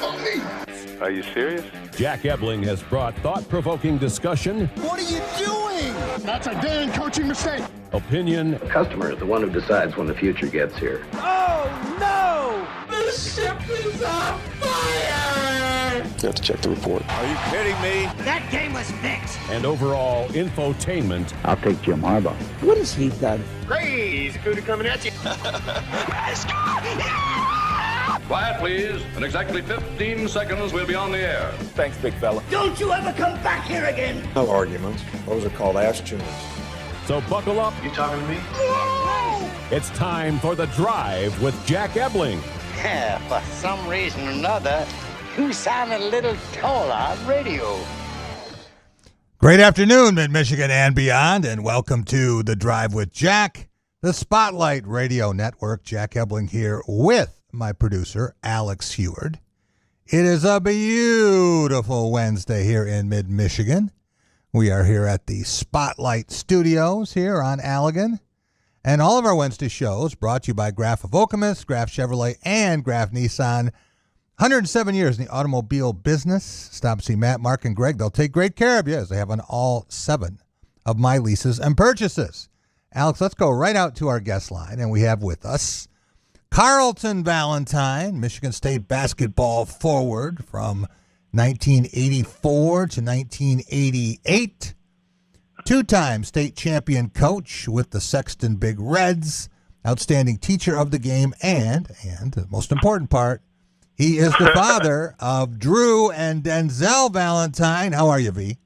on me. Are you serious? Jack Ebling has brought thought-provoking discussion. What are you doing? That's a damn coaching mistake. Opinion. The customer is the one who decides when the future gets here. Oh, no! The ship is on fire! You have to check the report. Are you kidding me? That game was fixed. And overall infotainment. I'll take Jim Harbaugh. What has he done? Crazy Cooter coming at you. Quiet, please. In exactly 15 seconds, we'll be on the air. Thanks, big fella. Don't you ever come back here again. No arguments. Those are called ass tunes. So buckle up. You talking to me? It's time for The Drive with Jack Ebling. Yeah, for some reason or another, you sound a little taller on radio. Great afternoon, Mid-Michigan and beyond, and welcome to The Drive with Jack, the Spotlight Radio Network. Jack Ebling here with my producer, Alex Heward. It is a beautiful Wednesday here in Mid-Michigan. We are here at the Spotlight Studios here on Allegan. And all of our Wednesday shows brought to you by Graf of Okemos, Graf Chevrolet, and Graf Nissan. 107 years in the automobile business. Stop and see Matt, Mark, and Greg. They'll take great care of you as they have on all 7 of my leases and purchases. Alex, let's go right out to our guest line. And we have with us Carlton Valentine, Michigan State basketball forward from 1984 to 1988. Two-time state champion coach with the Sexton Big Reds, outstanding teacher of the game, and the most important part, he is the father of Drew and Denzel Valentine. How are you, V?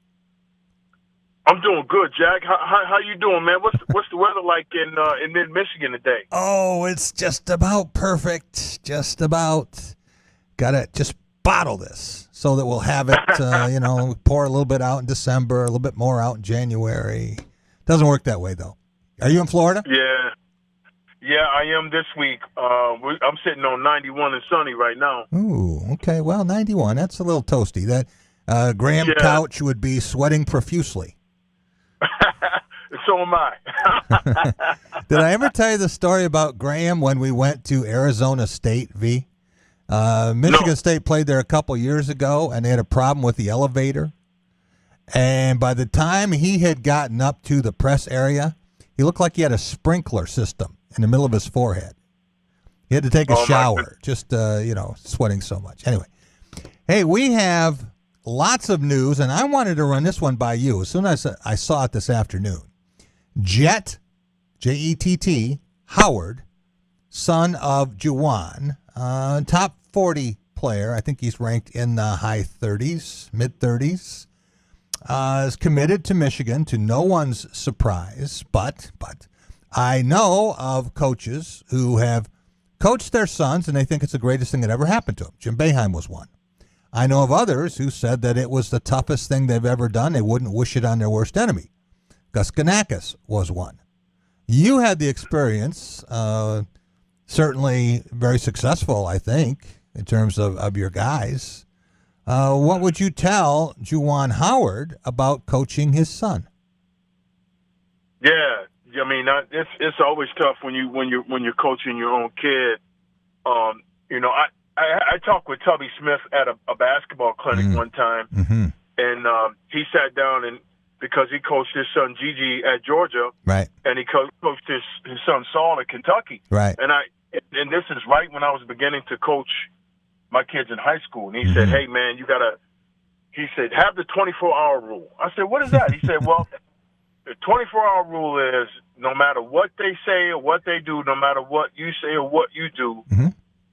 I'm doing good, Jack. How you doing, man? What's the weather like in Mid-Michigan today? Oh, it's just about perfect. Just about. Gotta just bottle this so that we'll have it, pour a little bit out in December, a little bit more out in January. Doesn't work that way, though. Are you in Florida? Yeah, I am this week. I'm sitting on 91 and sunny right now. Ooh, okay. Well, 91, that's a little toasty. That Graham Couch would be sweating profusely. So am I. Did I ever tell you the story about Graham when we went to Arizona State, V? Michigan State played there a couple years ago, and they had a problem with the elevator. And by the time he had gotten up to the press area, he looked like he had a sprinkler system in the middle of his forehead. He had to take a shower, just, sweating so much. Anyway, hey, we have lots of news, and I wanted to run this one by you. As soon as I saw it this afternoon, Jett, Jett, Howard, son of Juwan, top 40 player. I think he's ranked in the high 30s, mid-30s. Is committed to Michigan, to no one's surprise. But I know of coaches who have coached their sons, and they think it's the greatest thing that ever happened to them. Jim Boeheim was one. I know of others who said that it was the toughest thing they've ever done. They wouldn't wish it on their worst enemy. Gus Ganakis was one. You had the experience, certainly very successful, I think, in terms of your guys. What would you tell Juwan Howard about coaching his son? Yeah, I mean, it's always tough when you're coaching your own kid. I talked with Tubby Smith at a basketball clinic one time, and he sat down and because he coached his son Gigi at Georgia, right, and he coached his son Saul at Kentucky, right, and this is right when I was beginning to coach my kids in high school, and he said, "Hey man, he said, have the 24-hour rule." I said, "What is that?" He said, "Well, the 24-hour rule is no matter what they say or what they do, no matter what you say or what you do,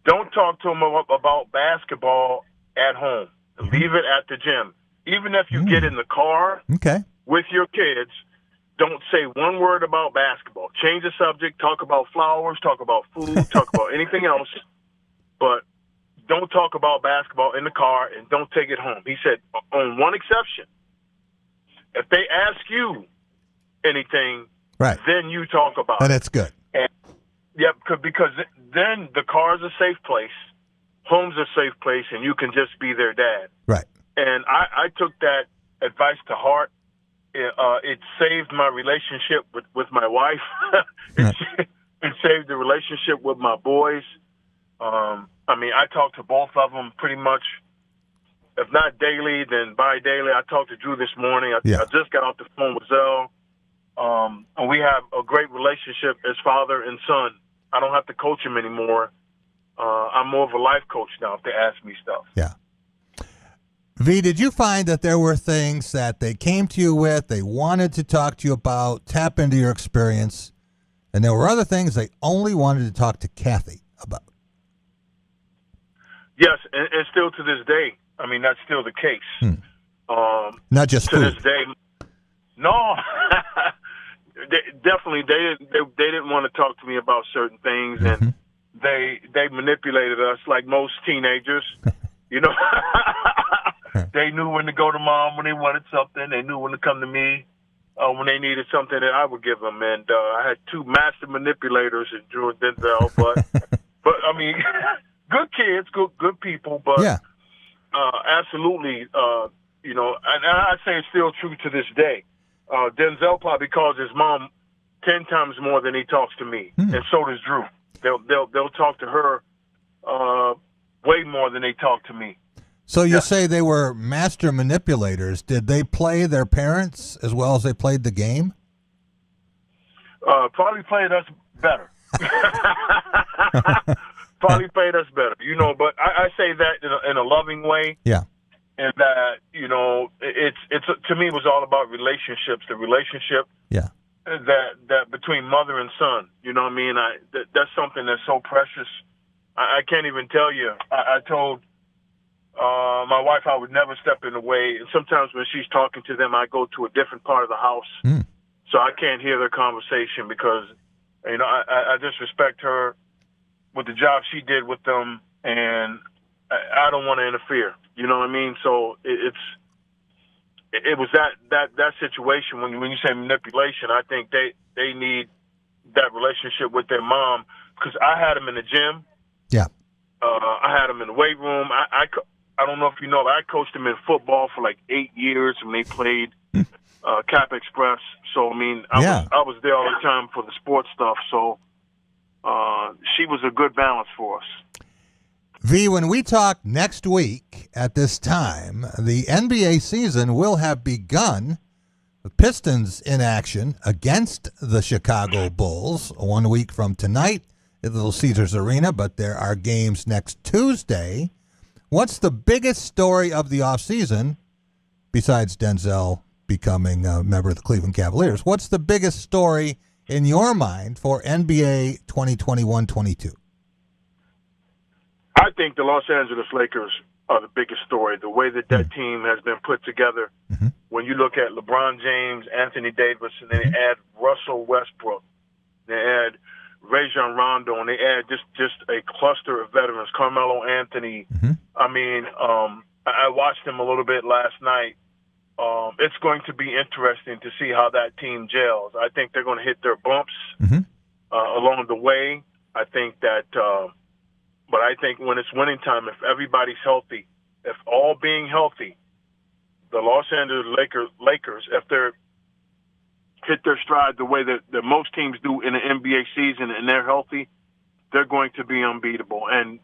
don't talk to them about basketball at home. Leave it at the gym. Even if you get in the car with your kids, don't say one word about basketball. Change the subject, talk about flowers, talk about food, talk about anything else, but don't talk about basketball in the car and don't take it home." He said, on one exception, if they ask you anything, then you talk about it. And that's good. Because then the car's a safe place, home's a safe place, and you can just be their dad. Right. And I took that advice to heart. It saved my relationship with my wife. It saved the relationship with my boys. I mean, I talk to both of them pretty much. If not daily, then bi-daily. I talked to Drew this morning. I just got off the phone with Zell. And we have a great relationship as father and son. I don't have to coach him anymore. I'm more of a life coach now if they ask me stuff. Yeah. V, did you find that there were things that they came to you with, they wanted to talk to you about, tap into your experience, and there were other things they only wanted to talk to Kathy about? Yes, and still to this day. I mean, that's still the case. Not just to food. this day. No, definitely they didn't want to talk to me about certain things, and they manipulated us like most teenagers. You know, they knew when to go to mom when they wanted something. They knew when to come to me when they needed something that I would give them. And I had two master manipulators in Drew and Denzel, but I mean, good kids, good people, but. Yeah. Absolutely, you know, and I say it's still true to this day. Denzel probably calls his mom 10 times more than he talks to me, and so does Drew. They'll talk to her way more than they talk to me. So you say they were master manipulators. Did they play their parents as well as they played the game? Probably played us better. Probably played us better, you know. But I say that in a loving way. Yeah. And that, you know, it's to me it was all about relationships. The relationship. Yeah. That between mother and son. You know what I mean? That's something that's so precious. I can't even tell you. I told my wife I would never step in the way. And sometimes when she's talking to them, I go to a different part of the house, so I can't hear their conversation because, you know, I just respect her with the job she did with them, and I don't want to interfere. You know what I mean? So it was that situation. When you say manipulation, I think they need that relationship with their mom, because I had them in the gym. Yeah. I had them in the weight room. I don't know if you know, but I coached them in football for like 8 years when they played Cap Express. So I mean, I was there all the time for the sports stuff. So. She was a good balance for us. V, when we talk next week at this time, the NBA season will have begun. The Pistons in action against the Chicago Bulls 1 week from tonight at Little Caesars Arena, but there are games next Tuesday. What's the biggest story of the offseason, besides Denzel becoming a member of the Cleveland Cavaliers? What's the biggest story in your mind for NBA 2021-22? I think the Los Angeles Lakers are the biggest story. The way that team has been put together. When you look at LeBron James, Anthony Davis, and then they add Russell Westbrook, they add Rajon Rondo, and they add just a cluster of veterans, Carmelo Anthony. I mean, I watched him a little bit last night. It's going to be interesting to see how that team gels. I think they're going to hit their bumps along the way. I think that, but I think when it's winning time, if everybody's healthy, if all being healthy, the Los Angeles Lakers, if they're hit their stride the way that most teams do in the NBA season and they're healthy, they're going to be unbeatable. And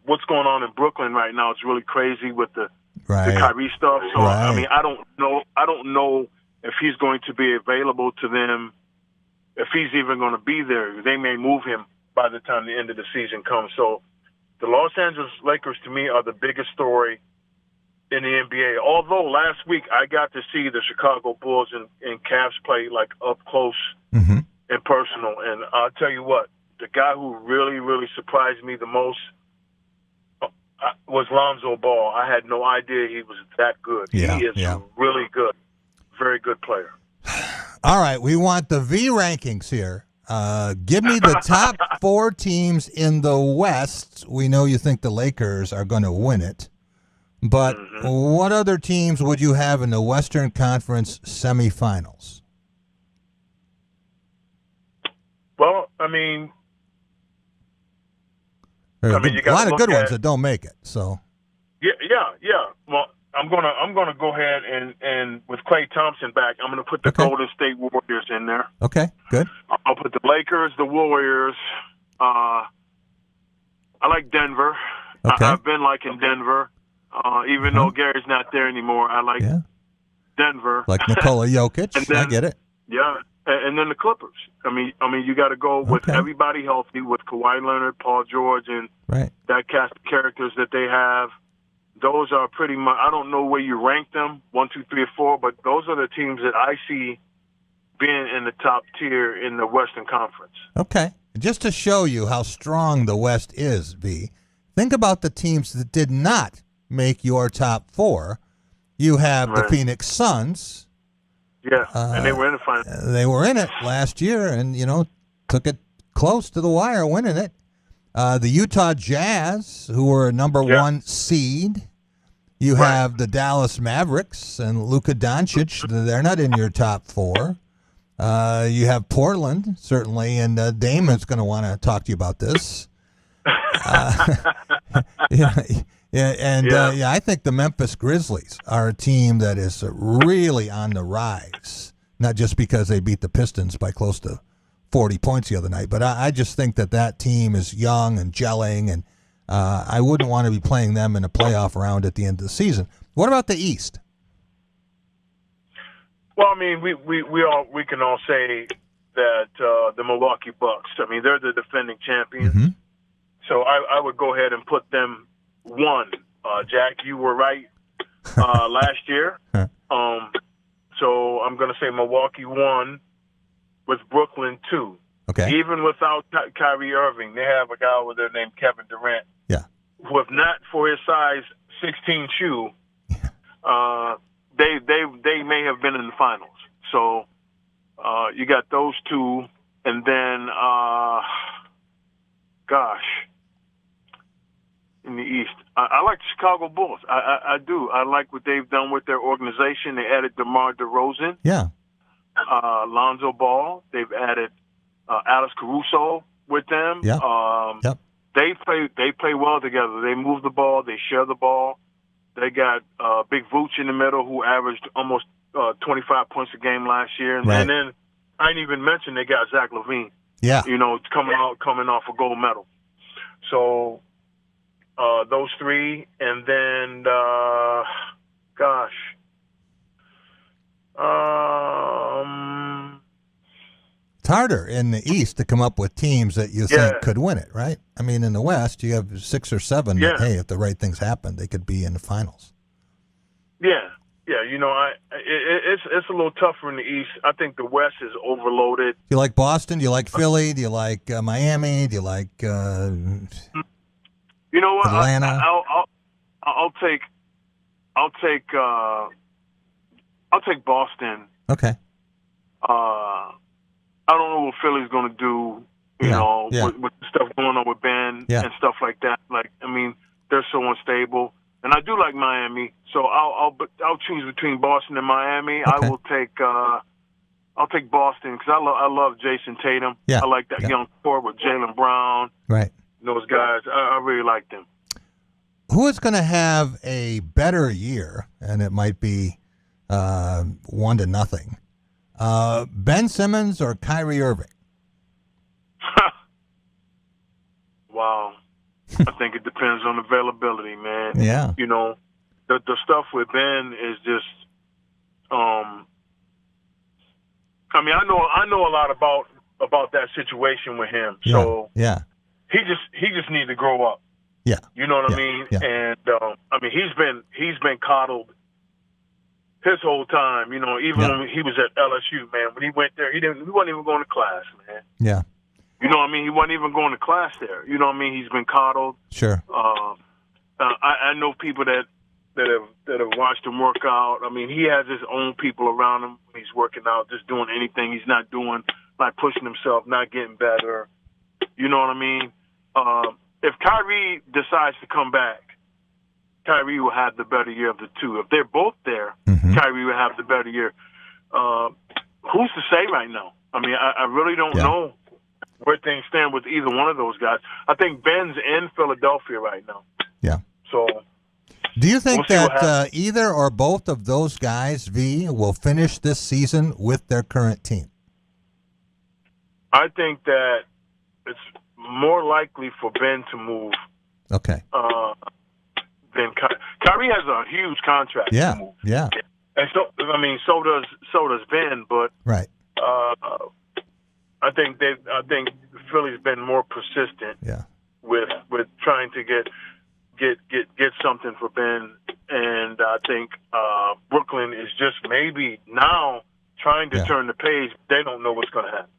what's going on in Brooklyn right now is really crazy with the Kyrie stuff. So I mean, I don't know if he's going to be available to them, if he's even going to be there. They may move him by the time the end of the season comes. So the Los Angeles Lakers, to me, are the biggest story in the NBA. Although last week I got to see the Chicago Bulls and Cavs play like up close and personal. And I'll tell you what, the guy who really, really surprised me the most was Lonzo Ball. I had no idea he was that good. He is really good. Very good player. All right, we want the V rankings here. Give me the top 4 teams in the West. We know you think the Lakers are going to win it. But what other teams would you have in the Western Conference semifinals? Well, I mean, there's a lot of good ones that don't make it. So yeah. Well, I'm gonna go ahead and with Klay Thompson back, I'm gonna put the Golden State Warriors in there. Okay, good. I'll put the Lakers, the Warriors, I like Denver. Okay. I've been liking Denver, even though Gary's not there anymore. I like Denver. Like Nikola Jokic. And then, I get it. Yeah, and then the Clippers. I mean, you got to go with everybody healthy, with Kawhi Leonard, Paul George, and that cast of characters that they have. Those are pretty much. I don't know where you rank them, 1, 2, 3, or 4, but those are the teams that I see being in the top tier in the Western Conference. Okay. Just to show you how strong the West is, V, think about the teams that did not make your top 4. You have the Phoenix Suns. Yeah, and they were in the final. They were in it last year and, took it close to the wire, winning it. The Utah Jazz, who were a number 1 seed. You have the Dallas Mavericks and Luka Doncic. They're not in your top 4. You have Portland, certainly, and Damon's going to want to talk to you about this. I think the Memphis Grizzlies are a team that is really on the rise, not just because they beat the Pistons by close to 40 points the other night, but I just think that team is young and gelling, and I wouldn't want to be playing them in a playoff round at the end of the season. What about the East? Well, I mean, we can all say that the Milwaukee Bucks. I mean, they're the defending champions, so I would go ahead and put them 1. Jack, you were right last year. So I'm going to say Milwaukee 1, with Brooklyn 2. Okay. Even without Kyrie Irving, they have a guy over there named Kevin Durant. Yeah. Who, if not for his size 16 shoe, they may have been in the finals. So you got those 2, and then in the East, I like the Chicago Bulls. I do. I like what they've done with their organization. They added DeMar DeRozan. Yeah. Lonzo Ball. They've added Alex Caruso with them. Yeah. They play well together. They move the ball. They share the ball. They got Big Vooch in the middle, who averaged almost 25 points a game last year. And then I didn't even mention they got Zach LaVine. Yeah. Coming off a gold medal. So those 3, and then it's harder in the East to come up with teams that you think could win it, right? I mean, in the West, you have 6 or 7 that, hey, if the right things happen, they could be in the finals. Yeah. It's a little tougher in the East. I think the West is overloaded. Do you like Boston? Do you like Philly? Do you like Miami? Do you like you know what? Atlanta? I'll take Boston. Okay. I don't know what Philly's going to do, with the stuff going on with Ben and stuff like that. Like, I mean, they're so unstable. And I do like Miami, so I'll choose between Boston and Miami. Okay. I'll take Boston because I love Jason Tatum. Yeah. I like that young core with Jaylen Brown. Right. Those guys, I really like them. Who is going to have a better year? And it might be 1-0. Ben Simmons or Kyrie Irving? Wow. I think it depends on availability, man. Yeah. The stuff with Ben is just I mean, I know a lot about that situation with him. So yeah. He just needs to grow up. Yeah. You know what I mean? Yeah. And I mean, he's been coddled his whole time, even when he was at LSU, man. When he went there, he wasn't even going to class, man. Yeah. You know what I mean? He wasn't even going to class there. You know what I mean? He's been coddled. Sure. I know people that have watched him work out. I mean, he has his own people around him when he's working out, just doing anything he's not doing, like pushing himself, not getting better. You know what I mean? If Kyrie decides to come back, Kyrie will have the better year of the two. If they're both there, Kyrie will have the better year. Who's to say right now? I mean, I really don't know where things stand with either one of those guys. I think Ben's in Philadelphia right now. Yeah. So, do you think that either or both of those guys, V, will finish this season with their current team? I think that it's more likely for Ben to move Okay. Then Kyrie has a huge contract. Yeah. To move. Yeah. And so does Ben. But Right. I think Philly's been more persistent. Yeah. With trying to get something for Ben, and I think Brooklyn is just maybe now trying to turn the page. They don't know what's going to happen.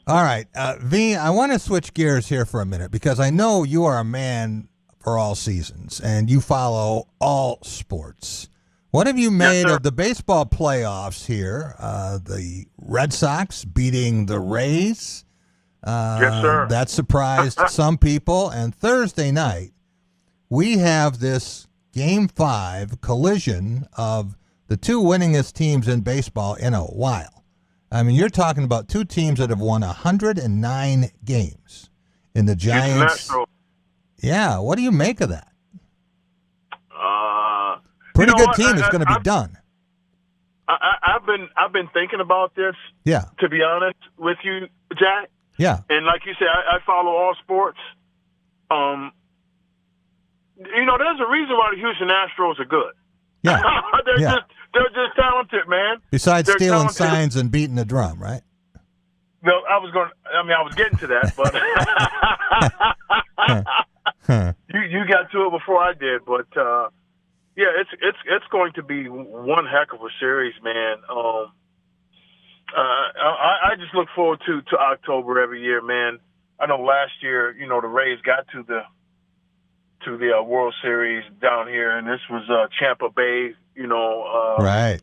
All right, V, I want to switch gears here for a minute because I know you are a man for all seasons and you follow all sports. What have you made of the baseball playoffs here? The Red Sox beating the Rays. Yes, sir. That surprised some people. And Thursday night, we have this Game 5 collision of the two winningest teams in baseball in a while. I mean, you're talking about two teams that have won 109 games in the Giants. Yeah, what do you make of that? Pretty good team is going to be done. I've been thinking about this. Yeah. To be honest with you, Jack. Yeah. And like you said, I follow all sports. There's a reason why the Houston Astros are good. Yeah. They're just talented, man. Besides they're stealing talented. signs and beating the drum, right? No, I was getting to that, but you got to it before I did. But it's going to be one heck of a series, man. I just look forward to October every year, man. I know last year, the Rays got to the World Series down here, and this was Tampa Bay, right.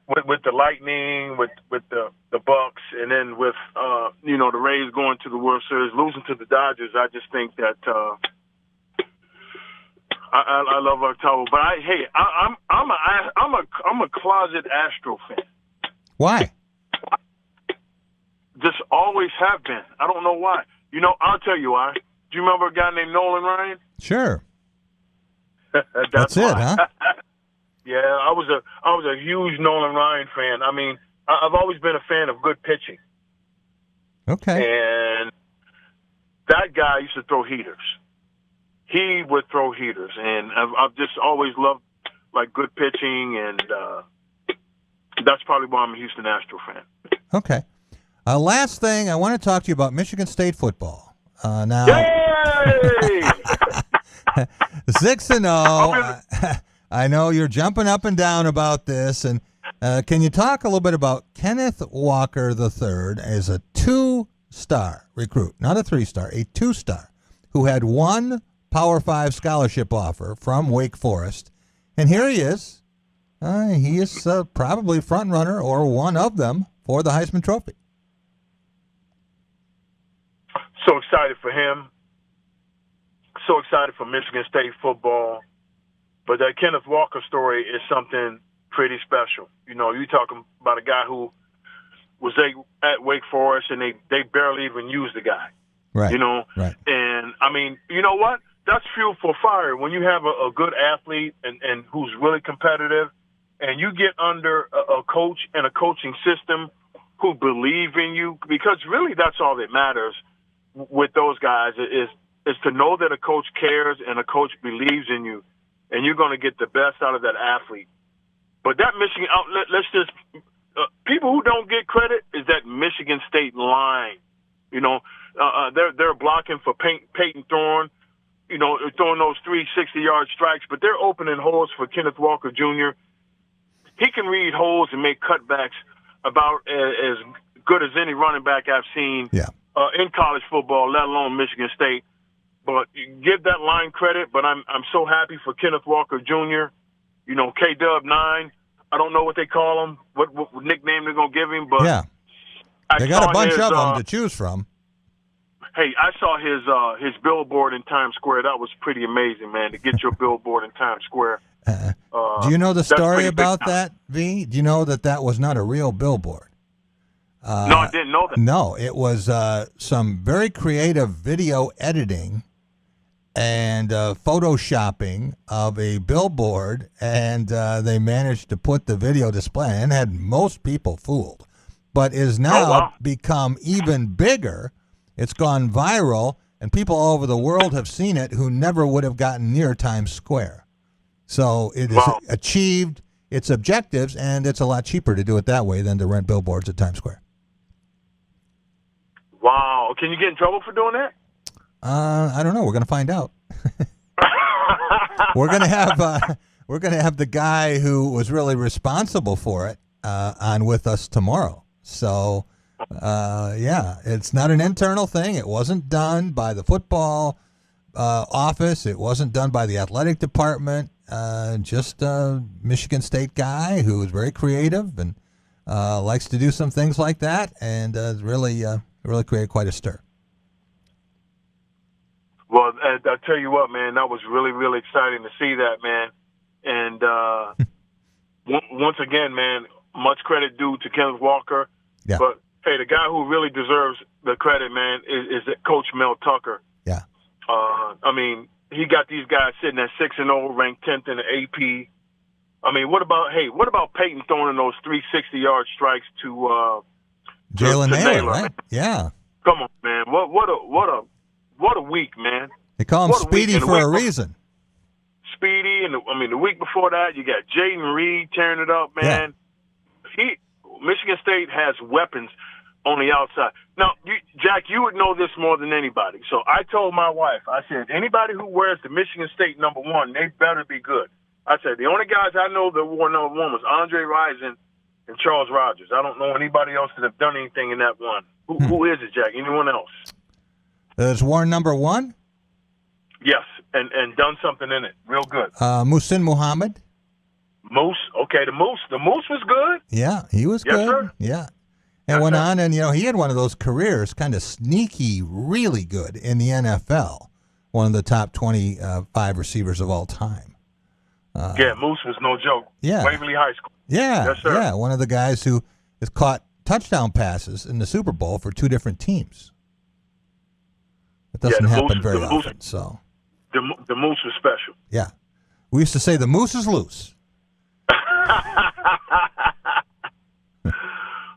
With the Lightning, with the Bucks, and then with the Rays going to the World Series, losing to the Dodgers. I just think that I love October, but I'm a closet Astro fan. Why? Just always have been. I don't know why. I'll tell you why. Do you remember a guy named Nolan Ryan? Sure. That's it, huh? Yeah, I was a huge Nolan Ryan fan. I mean, I've always been a fan of good pitching. Okay. And that guy used to throw heaters. He would throw heaters, and I've just always loved good pitching, and that's probably why I'm a Houston Astro fan. Okay. Last thing, I want to talk to you about Michigan State football. Now, Yay! 6-0. I know you're jumping up and down about this, and can you talk a little bit about Kenneth Walker III as a 2-star recruit, not a 3-star, a 2-star, who had one Power 5 scholarship offer from Wake Forest, and here he is. He is probably front runner or one of them for the Heisman Trophy. So excited for him. So excited for Michigan State football. But that Kenneth Walker story is something pretty special. You're talking about a guy who was at Wake Forest, and they barely even used the guy. Right. Right. And, I mean, you know what? That's fuel for fire. When you have a good athlete and who's really competitive, and you get under a coach and a coaching system who believe in you, because really that's all that matters with those guys is to know that a coach cares and a coach believes in you, and you're going to get the best out of that athlete. But that Michigan, let's just people who don't get credit is that Michigan State line. They're blocking for Peyton Thorne, throwing those 3 60-yard strikes, but they're opening holes for Kenneth Walker Jr. He can read holes and make cutbacks about as good as any running back I've seen in college football, let alone Michigan State. But give that line credit, but I'm so happy for Kenneth Walker Jr., K-Dub 9. I don't know what they call him, what nickname they're going to give him, but they got a bunch of them to choose from. Hey, I saw his billboard in Times Square. That was pretty amazing, man, to get your billboard in Times Square. Do you know the story about that, V? Do you know that was not a real billboard? No, I didn't know that. No, it was some very creative video editing and photoshopping of a billboard, and they managed to put the video display and had most people fooled. But is now become even bigger. It's gone viral, And people all over the world have seen it who never would have gotten near Times Square. So it has achieved its objectives, and it's a lot cheaper to do it that way than to rent billboards at Times Square. Wow. Can you get in trouble for doing that? I don't know. We're going to find out. We're going to have the guy who was really responsible for it on with us tomorrow. So, it's not an internal thing. It wasn't done by the football office. It wasn't done by the athletic department. Just a Michigan State guy who is very creative and likes to do some things like that, and really created quite a stir. Well, I tell you what, man, that was really, really exciting to see that, man. And once again, man, much credit due to Kenneth Walker. Yeah. But, hey, the guy who really deserves the credit, man, is Coach Mel Tucker. Yeah. I mean, he got these guys sitting at 6-0, ranked 10th in the AP. I mean, what about Peyton throwing those 360-yard strikes to Jalen Naylor, right? Yeah. Come on, man. What a week, man. They call him Speedy for a reason. Speedy, and the week before that, you got Jaden Reed tearing it up, man. Yeah. Michigan State has weapons on the outside. Now, Jack, you would know this more than anybody. So I told my wife, I said, anybody who wears the Michigan State number 1, they better be good. I said, the only guys I know that wore number 1 was Andre Rison and Charles Rogers. I don't know anybody else that have done anything in that one. Who is it, Jack? Anyone else? There's worn number 1? Yes, and done something in it. Real good. Muhsin Muhammad? Moose. Okay, the Moose. The Moose was good. Yeah, he was good. Sir. Yeah. And went on, and, he had one of those careers, kind of sneaky, really good in the NFL. One of the top 25 receivers of all time. Moose was no joke. Yeah. Waverly High School. Yeah. Yes, sir. Yeah, one of the guys who has caught touchdown passes in the Super Bowl for 2 different teams. It doesn't happen very often. So the Moose was special. Yeah. We used to say the Moose is loose.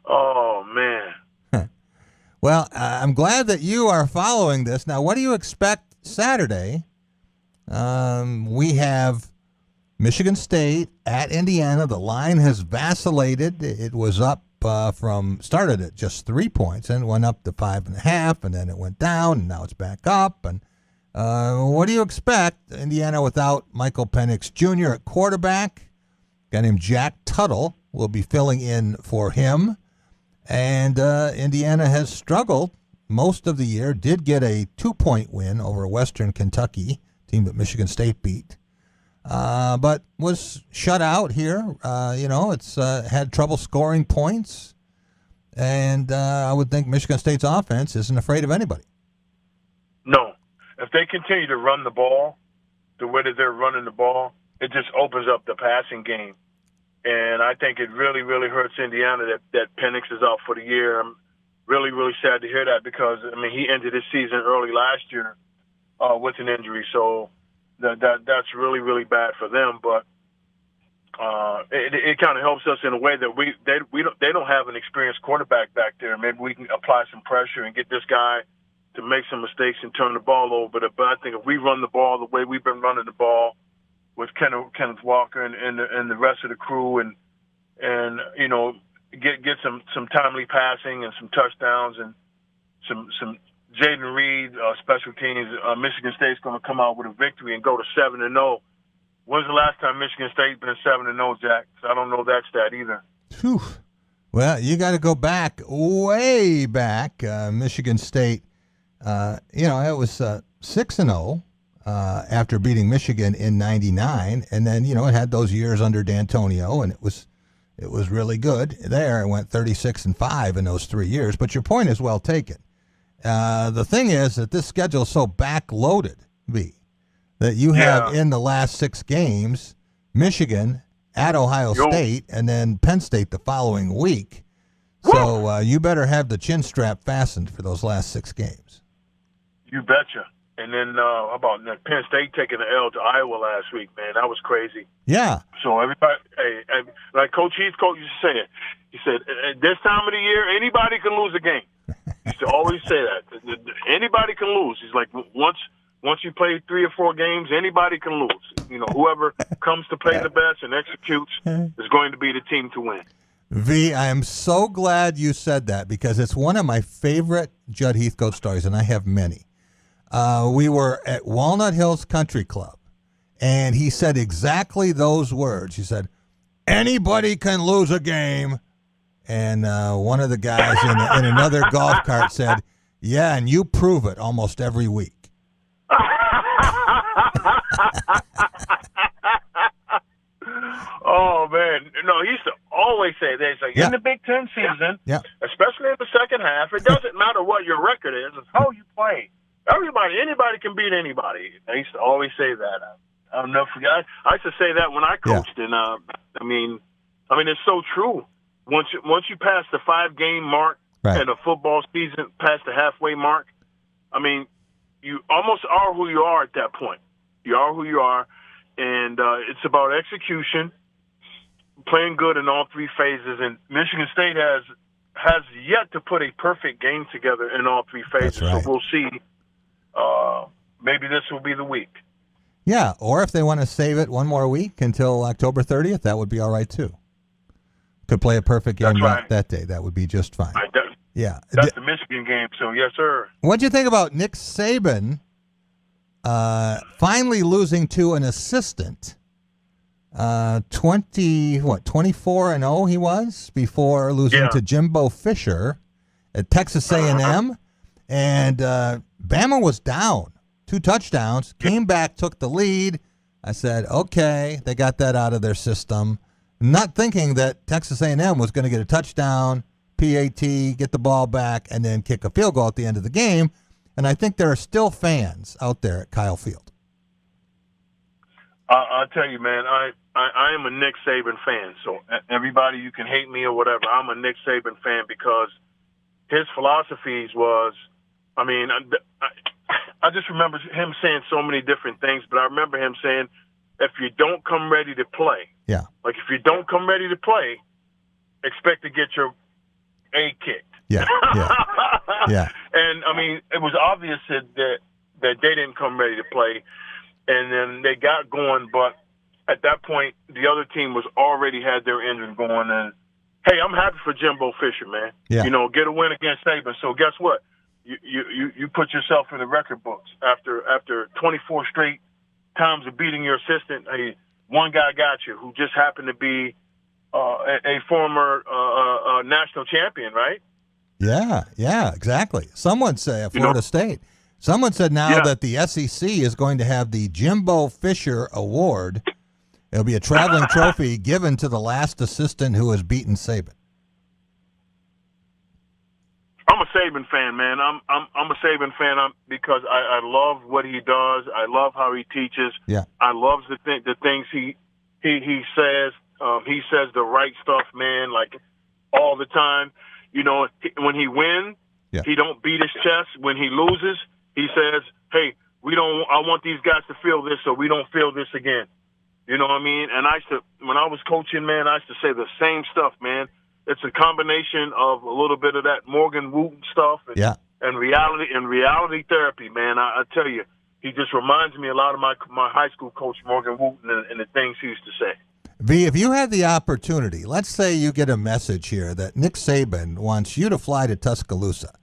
Oh, man. Well, I'm glad that you are following this. Now, what do you expect Saturday? We have Michigan State at Indiana. The line has vacillated. It was up started at just 3 points and went up to 5.5, and then it went down, and now it's back up. And what do you expect? Indiana without Michael Penix Jr. at quarterback. A guy named Jack Tuttle will be filling in for him. And Indiana has struggled most of the year, did get a 2-point win over Western Kentucky, team that Michigan State beat, but was shut out here. It's had trouble scoring points, and I would think Michigan State's offense isn't afraid of anybody. No. If they continue to run the ball the way that they're running the ball, it just opens up the passing game. And I think it really, really hurts Indiana that Penix is out for the year. I'm really, really sad to hear that because, he ended his season early last year with an injury. So that's really, really bad for them. But it kind of helps us in a way that they don't have an experienced quarterback back there. Maybe we can apply some pressure and get this guy to make some mistakes and turn the ball over. But I think if we run the ball the way we've been running the ball, with Kenneth Walker and the rest of the crew, and get some timely passing and some touchdowns and some Jaden Reed special teams. Michigan State's going to come out with a victory and go to 7-0. When's the last time Michigan State been 7-0, Jack? I don't know that stat either. Whew. Well, you got to go back, way back. Michigan State, it was 6-0. After beating Michigan in '99, and then it had those years under D'Antonio, and it was really good there. It went 36-5 in those 3 years. But your point is well taken. The thing is that this schedule is so backloaded, that you have in the last 6 games Michigan at Ohio State, and then Penn State the following week. So you better have the chin strap fastened for those last 6 games. You betcha. And then how about Penn State taking the L to Iowa last week, man? That was crazy. Yeah. So everybody, like Coach Heath used to say it, he said, at this time of the year, anybody can lose a game. He used to always say that. Anybody can lose. He's like, once you play 3 or 4 games, anybody can lose. You know, whoever comes to play the best and executes is going to be the team to win. V, I am so glad you said that because it's one of my favorite Judd Heathcote stories, and I have many. We were at Walnut Hills Country Club, and he said exactly those words. He said, anybody can lose a game. And one of the guys in another golf cart said, yeah, and you prove it almost every week. Oh, man. No, he used to always say this. Like, in the Big Ten season, especially in the second half, it doesn't matter what your record is. It's how you play. Anybody can beat anybody. I used to always say that. I'll never forget. I used to say that when I coached. And, I mean, it's so true. Once you pass the 5-game mark in a football season, past the halfway mark, I mean, you almost are who you are at that point. You are who you are, and it's about execution, playing good in all 3 phases. And Michigan State has yet to put a perfect game together in all 3 phases. That's right. So we'll see. Maybe this will be the week. Yeah, or if they want to save it one more week until October 30th, that would be all right too. Could play a perfect game that day. That would be just fine. Yeah, that's the Michigan game. So yes, sir. What'd you think about Nick Saban finally losing to an assistant? 24-0 he was before losing to Jimbo Fisher at Texas A&M, and Bama was down 2 touchdowns, came back, took the lead. I said, okay, they got that out of their system. Not thinking that Texas A&M was going to get a touchdown, PAT, get the ball back, and then kick a field goal at the end of the game. And I think there are still fans out there at Kyle Field. I'll tell you, man, I am a Nick Saban fan. So everybody, you can hate me or whatever. I'm a Nick Saban fan because his philosophies was, I just remember him saying so many different things, but I remember him saying, if you don't come ready to play, like if you don't come ready to play, expect to get your A kicked. Yeah. And it was obvious that they didn't come ready to play, and then they got going. But at that point, the other team was already had their engine going. And hey, I'm happy for Jimbo Fisher, man. Yeah. You know, get a win against Saban. So guess what? You put yourself in the record books after 24 straight times of beating your assistant. Hey, one guy got you who just happened to be a former national champion, right? Yeah, exactly. Someone said Florida State. Someone said now that the SEC is going to have the Jimbo Fisher Award. It'll be a traveling trophy given to the last assistant who has beaten Saban. I'm a Saban fan, man. I'm a Saban fan because I love what he does. I love how he teaches. Yeah. I love the things he says. He says the right stuff, man, like all the time. You know, when he wins, he don't beat his chest. When he loses, he says, "Hey, I want these guys to feel this, so we don't feel this again." You know what I mean? And when I was coaching, man, I used to say the same stuff, man. It's a combination of a little bit of that Morgan Wooten stuff and reality therapy, man. I tell you, he just reminds me a lot of my high school coach, Morgan Wooten, and the things he used to say. V, if you had the opportunity, let's say you get a message here that Nick Saban wants you to fly to Tuscaloosa,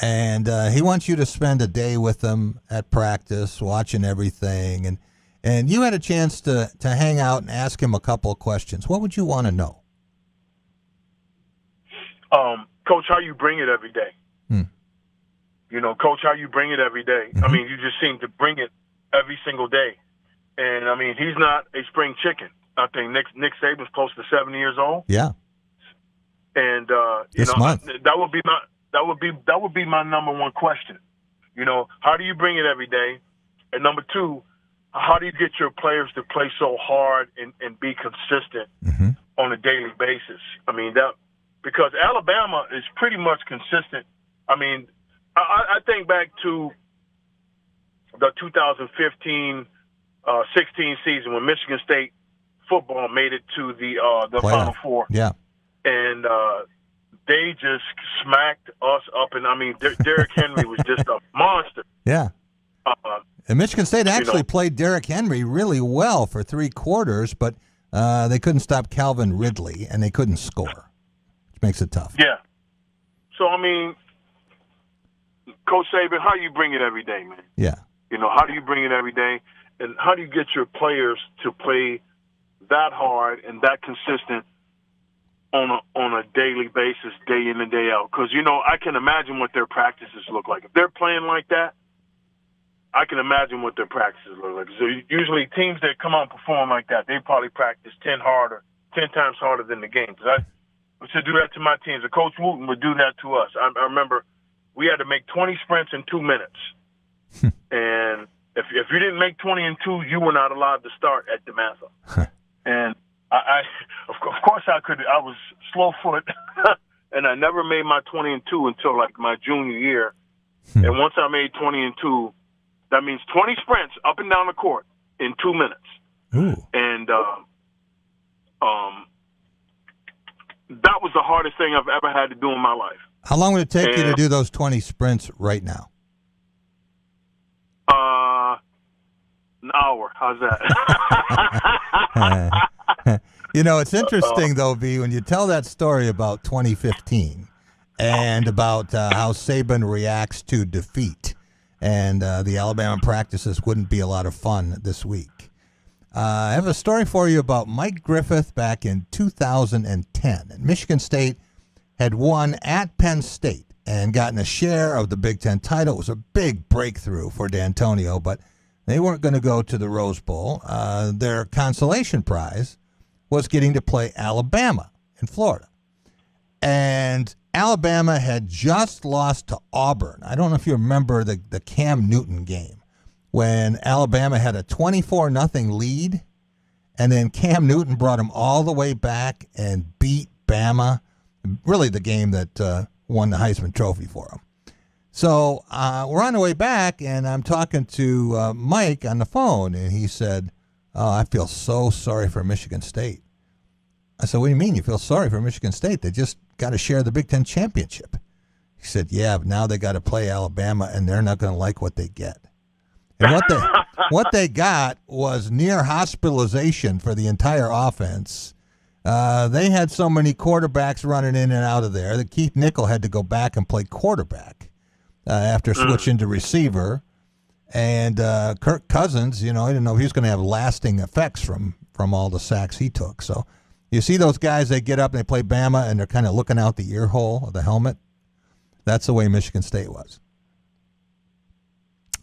and he wants you to spend a day with him at practice, watching everything, and you had a chance to hang out and ask him a couple of questions. What would you want to know? Coach, how you bring it every day. You know, Coach, how you bring it every day. Mm-hmm. I mean, you just seem to bring it every single day. And, I mean, he's not a spring chicken. I think Nick Saban's close to 70 years old. Yeah. And, this month. that would be my number one question. You know, how do you bring it every day? And number two, how do you get your players to play so hard and be consistent on a daily basis? I mean, because Alabama is pretty much consistent. I mean, I think back to the 2015-16 season when Michigan State football made it to the Final Four. Yeah. And they just smacked us up. And, I mean, Derrick Henry was just a monster. Yeah. And Michigan State actually played Derrick Henry really well for 3 quarters, but they couldn't stop Calvin Ridley, and they couldn't score, which makes it tough. Yeah. So, I mean, Coach Saban, how do you bring it every day, man? Yeah. How do you bring it every day? And how do you get your players to play that hard and that consistent on a daily basis, day in and day out? Because, I can imagine what their practices look like. If they're playing like that, I can imagine what their practices look like. So usually teams that come out and perform like that, they probably practice 10 times harder than the game. I used to do that to my teams. And Coach Wooten would do that to us. I remember we had to make 20 sprints in 2 minutes. And if you didn't make 20 in 2, you were not allowed to start at DeMatha. And I of course I was slow foot, and I never made my 20 and 2 until like my junior year. And once I made 20 and 2, that means 20 sprints up and down the court in 2 minutes. Ooh. And that was the hardest thing I've ever had to do in my life. How long would it take you to do those 20 sprints right now? An hour. How's that? It's interesting, though, V, when you tell that story about 2015 and about how Saban reacts to defeat and the Alabama practices wouldn't be a lot of fun this week. I have a story for you about Mike Griffith back in 2010. And Michigan State had won at Penn State and gotten a share of the Big Ten title. It was a big breakthrough for D'Antonio, but they weren't going to go to the Rose Bowl. Their consolation prize was getting to play Alabama in Florida. And Alabama had just lost to Auburn. I don't know if you remember the Cam Newton game when Alabama had a 24-0 lead, and then Cam Newton brought them all the way back and beat Bama, really the game that won the Heisman Trophy for them. So we're on the way back, and I'm talking to Mike on the phone, and he said, "Oh, I feel so sorry for Michigan State." I said, "What do you mean you feel sorry for Michigan State? They just got to share the Big Ten championship." He said, "Yeah, but now they got to play Alabama, and they're not going to like what they get." And what they got was near hospitalization for the entire offense. They had so many quarterbacks running in and out of there that Keith Nickel had to go back and play quarterback after switching to receiver. And Kirk Cousins, I didn't know if he was going to have lasting effects from all the sacks he took. So you see those guys, they get up and they play Bama, and they're kind of looking out the ear hole of the helmet. That's the way Michigan State was.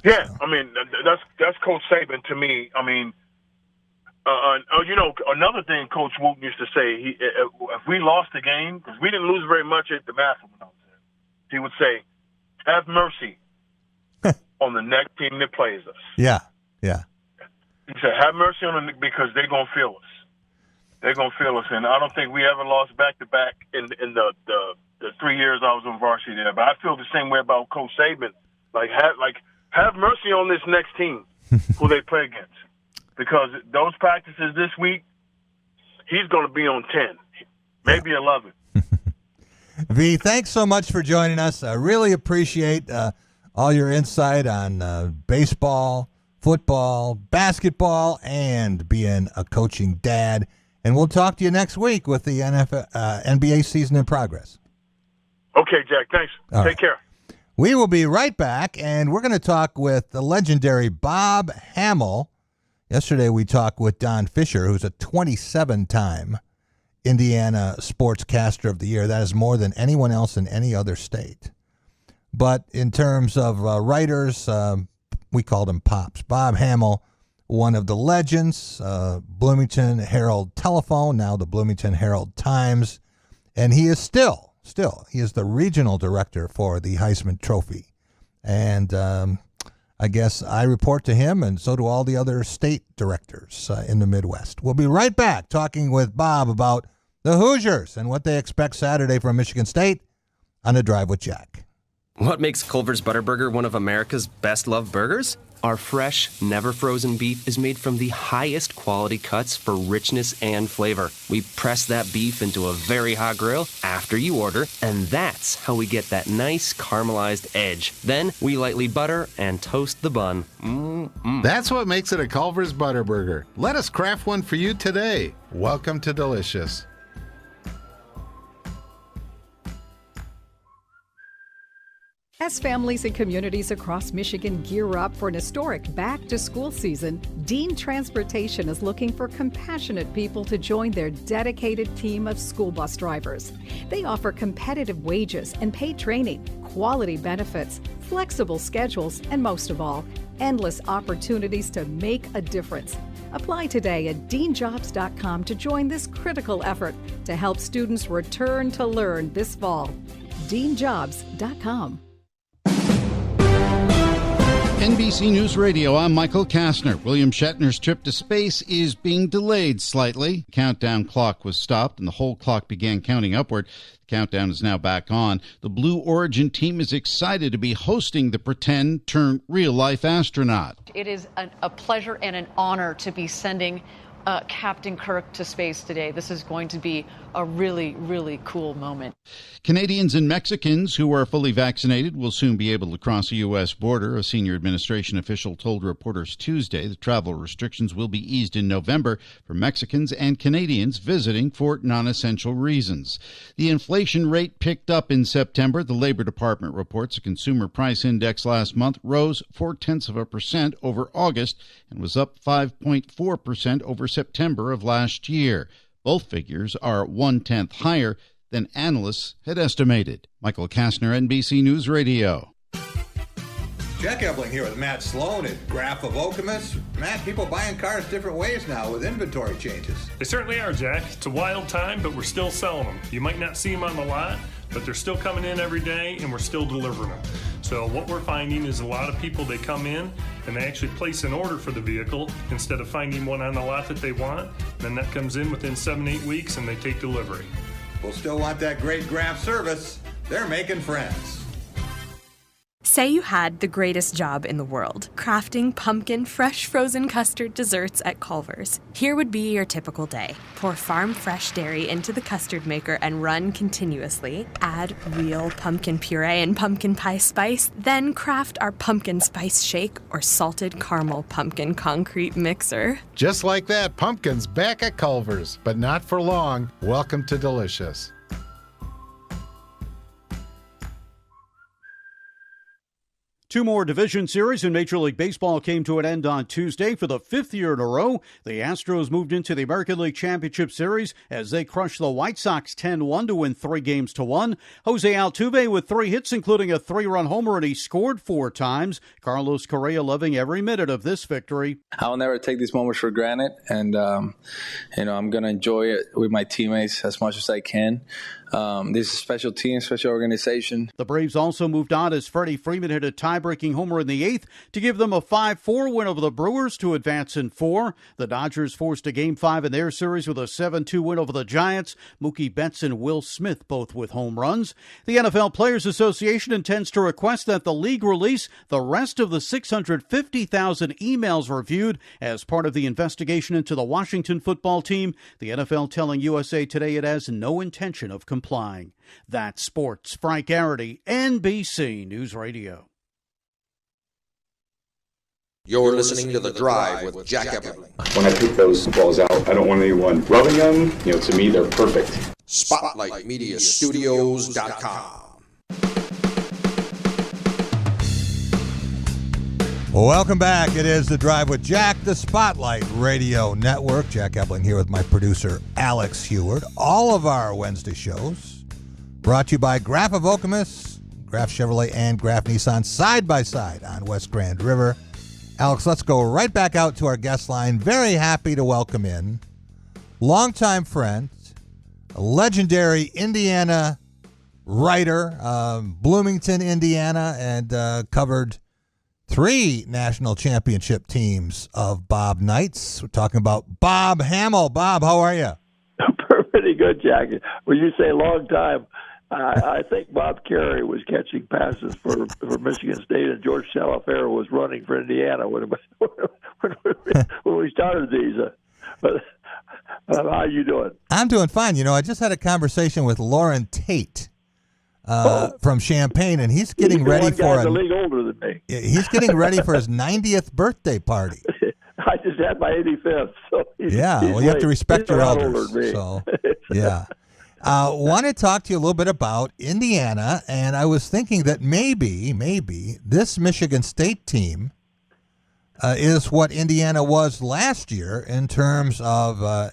Yeah, I mean, that's Coach Saban to me. I mean, another thing Coach Wooten used to say, if we lost the game, because we didn't lose very much at the bathroom, he would say, "Have mercy on the next team that plays us." Yeah. He said, "Have mercy on them because they're going to feel us. They're going to feel us." And I don't think we ever lost back-to-back in the 3 years I was on varsity there. But I feel the same way about Coach Saban. Have mercy on this next team who they play against. Because those practices this week, he's going to be on 10, maybe 11. V, thanks so much for joining us. I really appreciate all your insight on baseball, football, basketball, and being a coaching dad. And we'll talk to you next week with the NBA season in progress. Okay, Jack. Thanks. Take care. We will be right back, and we're going to talk with the legendary Bob Hamill. Yesterday we talked with Don Fisher, who's a 27-time Indiana Sportscaster of the Year. That is more than anyone else in any other state. But in terms of writers, we called him Pops. Bob Hamill, one of the legends, Bloomington Herald Telephone, now the Bloomington Herald Times, and he is still, he is the regional director for the Heisman Trophy. And I guess I report to him, and so do all the other state directors in the Midwest. We'll be right back talking with Bob about the Hoosiers and what they expect Saturday from Michigan State on A Drive with Jack. What makes Culver's Butterburger one of America's best-loved burgers? Our fresh, never frozen beef is made from the highest quality cuts for richness and flavor. We press that beef into a very hot grill after you order, and that's how we get that nice caramelized edge. Then we lightly butter and toast the bun. That's what makes it a Culver's Butter Burger. Let us craft one for you today. Welcome to Delicious. As families and communities across Michigan gear up for an historic back-to-school season, Dean Transportation is looking for compassionate people to join their dedicated team of school bus drivers. They offer competitive wages and paid training, quality benefits, flexible schedules, and most of all, endless opportunities to make a difference. Apply today at deanjobs.com to join this critical effort to help students return to learn this fall. deanjobs.com. NBC News Radio, I'm Michael Kastner. William Shatner's trip to space is being delayed slightly. The countdown clock was stopped and the whole clock began counting upward. The countdown is now back on. The Blue Origin team is excited to be hosting the pretend-turned-real-life astronaut. It is a pleasure and an honor to be sending Captain Kirk to space today. This is going to be a really, really cool moment. Canadians and Mexicans who are fully vaccinated will soon be able to cross a U.S. border. A senior administration official told reporters Tuesday the travel restrictions will be eased in November for Mexicans and Canadians visiting for non-essential reasons. The inflation rate picked up in September. The Labor Department reports the consumer price index last month rose 0.4% over August and was up 5.4% over September of last year. Both figures are 1/10 higher than analysts had estimated. Michael Kastner, NBC News Radio. Jack Ebling here with Matt Sloan at Graph of Okemos. Matt, people buying cars different ways now with inventory changes. They certainly are, Jack. It's a wild time, but we're still selling them. You might not see them on the lot, but they're still coming in every day, and we're still delivering them. So what we're finding is a lot of people, they come in and they actually place an order for the vehicle instead of finding one on the lot that they want. Then that comes in within 7-8 weeks, and they take delivery. We'll still want that great Graph service. They're making friends. Say you had the greatest job in the world, crafting pumpkin fresh frozen custard desserts at Culver's. Here would be your typical day. Pour farm fresh dairy into the custard maker and run continuously. Add real pumpkin puree and pumpkin pie spice. Then craft our pumpkin spice shake or salted caramel pumpkin concrete mixer. Just like that, pumpkin's back at Culver's, but not for long. Welcome to Delicious. Two more division series in Major League Baseball came to an end on Tuesday. For the 5th year in a row, the Astros moved into the American League Championship Series as they crushed the White Sox 10-1 to win 3-1. Jose Altuve with 3 hits, including a 3-run homer, and he scored 4 times. Carlos Correa loving every minute of this victory. I'll never take these moments for granted, and I'm going to enjoy it with my teammates as much as I can. This is a special team, special organization. The Braves also moved on as Freddie Freeman hit a tie-breaking homer in the 8th to give them a 5-4 win over the Brewers to advance in 4. The Dodgers forced a Game 5 in their series with a 7-2 win over the Giants. Mookie Betts and Will Smith both with home runs. The NFL Players Association intends to request that the league release the rest of the 650,000 emails reviewed as part of the investigation into the Washington football team. The NFL telling USA Today it has no intention of complying. That's sports. Frank Garrity, NBC News Radio. You're listening to The Drive with Jack Ebling. When I pick those balls out, I don't want anyone rubbing them. To me, they're perfect. SpotlightMediaStudios.com. Welcome back. It is The Drive with Jack, the Spotlight Radio Network. Jack Ebling here with my producer, Alex Heward. All of our Wednesday shows brought to you by Graph of Okemos, Graph Chevrolet, and Graph Nissan side by side on West Grand River. Alex, let's go right back out to our guest line. Very happy to welcome in longtime friend, a legendary Indiana writer, Bloomington, Indiana, and covered 3 national championship teams of Bob Knights. We're talking about Bob Hamill. Bob, how are you? Pretty good, Jack. When you say long time, I think Bob Carey was catching passes for Michigan State, and George Salafera was running for Indiana when we started these. But how you doing? I'm doing fine. You know, I just had a conversation with Lauren Tate from Champaign, and he's getting ready for a league older than me. He's getting ready for his 90th birthday party. I just had my 85th. So he's you have to respect your elders. So, yeah. Want to talk to you a little bit about Indiana, and I was thinking that maybe this Michigan State team is what Indiana was last year in terms of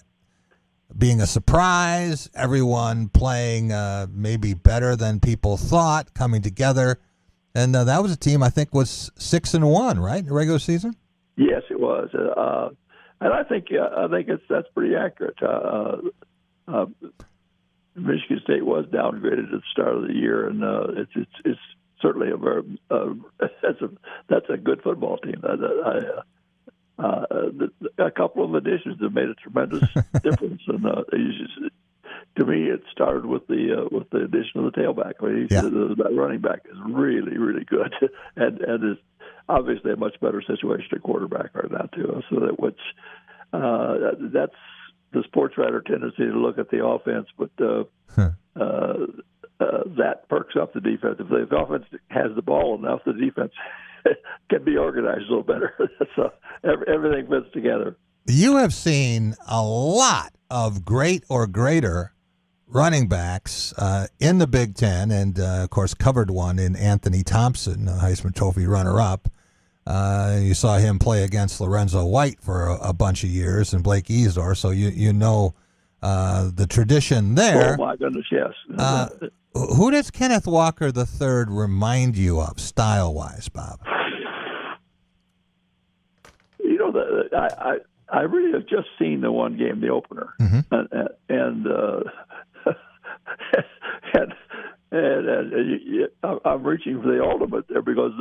being a surprise, everyone playing maybe better than people thought, coming together, and that was a team I think was 6-1, right, in the regular season? Yes, it was, and I think that's pretty accurate. Michigan State was downgraded at the start of the year, and it's certainly that's a good football team. A couple of additions have made a tremendous difference, and to me, it started with the addition of the tailback. I mean, that running back is really, really good, and is obviously a much better situation at quarterback right now too. So that's the sports writer tendency to look at the offense, but that perks up the defense. If the offense has the ball enough, the defense can be organized a little better. So everything fits together. You have seen a lot of great or greater running backs in the Big Ten, and of course covered one in Anthony Thompson, Heisman Trophy runner-up. You saw him play against Lorenzo White for a bunch of years and Blake Easor, so you know the tradition there. Oh, my goodness, yes. Who does Kenneth Walker III remind you of, style-wise, Bob? You know, I really have just seen the one game, the opener, and I'm reaching for the ultimate there because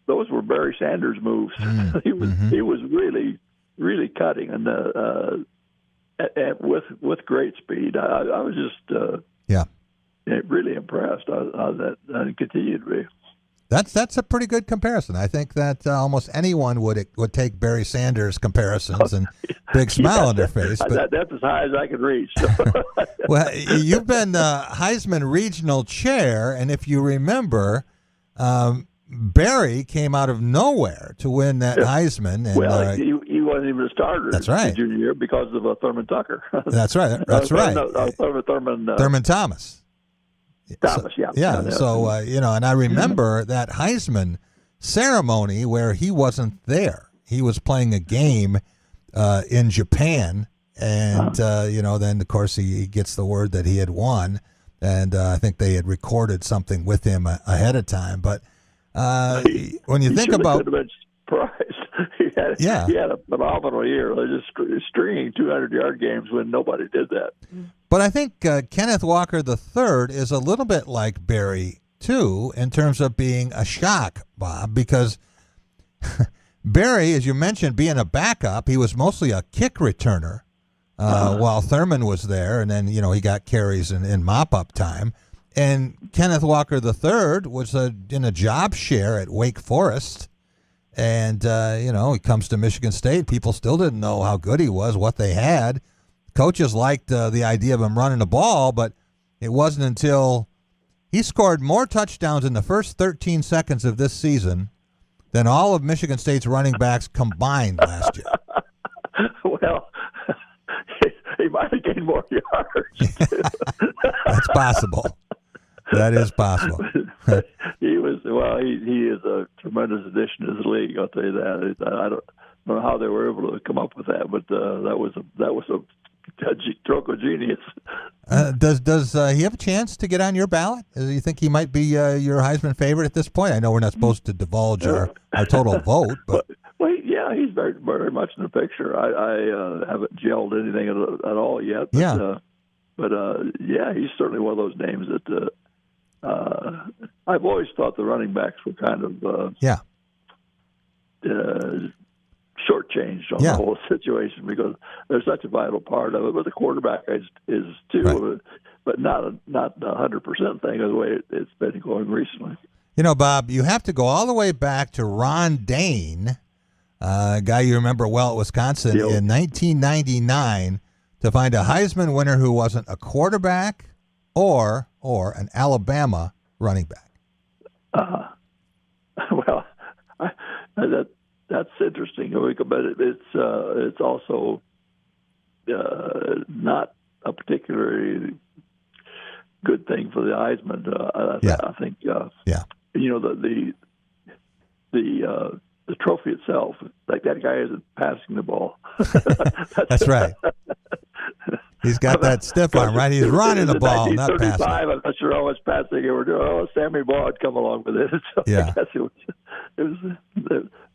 those were Barry Sanders moves. He was really, really cutting and with great speed. I was just really impressed. I continue to be. That's a pretty good comparison. I think that almost anyone would take Barry Sanders comparisons and big smile on their face. But, that's as high as I can reach. Well, you've been Heisman Regional Chair, and if you remember, Barry came out of nowhere to win that Heisman. And, he wasn't even a starter. That's right. His junior year because of Thurman Tucker. That's right. That's right. Thurman Thomas. Thomas, yeah. So, and I remember that Heisman ceremony where he wasn't there. He was playing a game in Japan, and, then, of course, he gets the word that he had won, and I think they had recorded something with him ahead of time. But when you think about... Could have been surprised. He had a phenomenal year. They're just stringing 200-yard games when nobody did that. But I think Kenneth Walker III is a little bit like Barry, too, in terms of being a shock, Bob, because Barry, as you mentioned, being a backup, he was mostly a kick returner while Thurman was there, and then, he got carries in mop-up time. And Kenneth Walker III was in a job share at Wake Forest, and, he comes to Michigan State. People still didn't know how good he was, what they had. Coaches liked the idea of him running the ball, but it wasn't until he scored more touchdowns in the first 13 seconds of this season than all of Michigan State's running backs combined last year. Well, he might have gained more yards. That's possible. That is possible. He is a tremendous addition to the league. I'll tell you that. I don't know how they were able to come up with that, but that was a stroke of genius. Does he have a chance to get on your ballot? Do you think he might be your Heisman favorite at this point? I know we're not supposed to divulge our total vote, but he's very, very much in the picture. I haven't gelled anything at all yet. But, he's certainly one of those names that I've always thought the running backs were kind of shortchanged on the whole situation because they're such a vital part of it. But the quarterback is too, right. But not 100% thing the way it's been going recently. You know, Bob, you have to go all the way back to Ron Dayne, a guy you remember well at Wisconsin, in 1999 to find a Heisman winner who wasn't a quarterback or an Alabama running back. Well, that's interesting, but it's also not a particularly good thing for the Heisman. I think. You know, the trophy itself, like that guy isn't passing the ball. That's right. He's got that stiff arm, right? He's running the ball, not passing. I'm not sure how much passing they were doing. Sammy Baugh had come along with it. So I guess it was,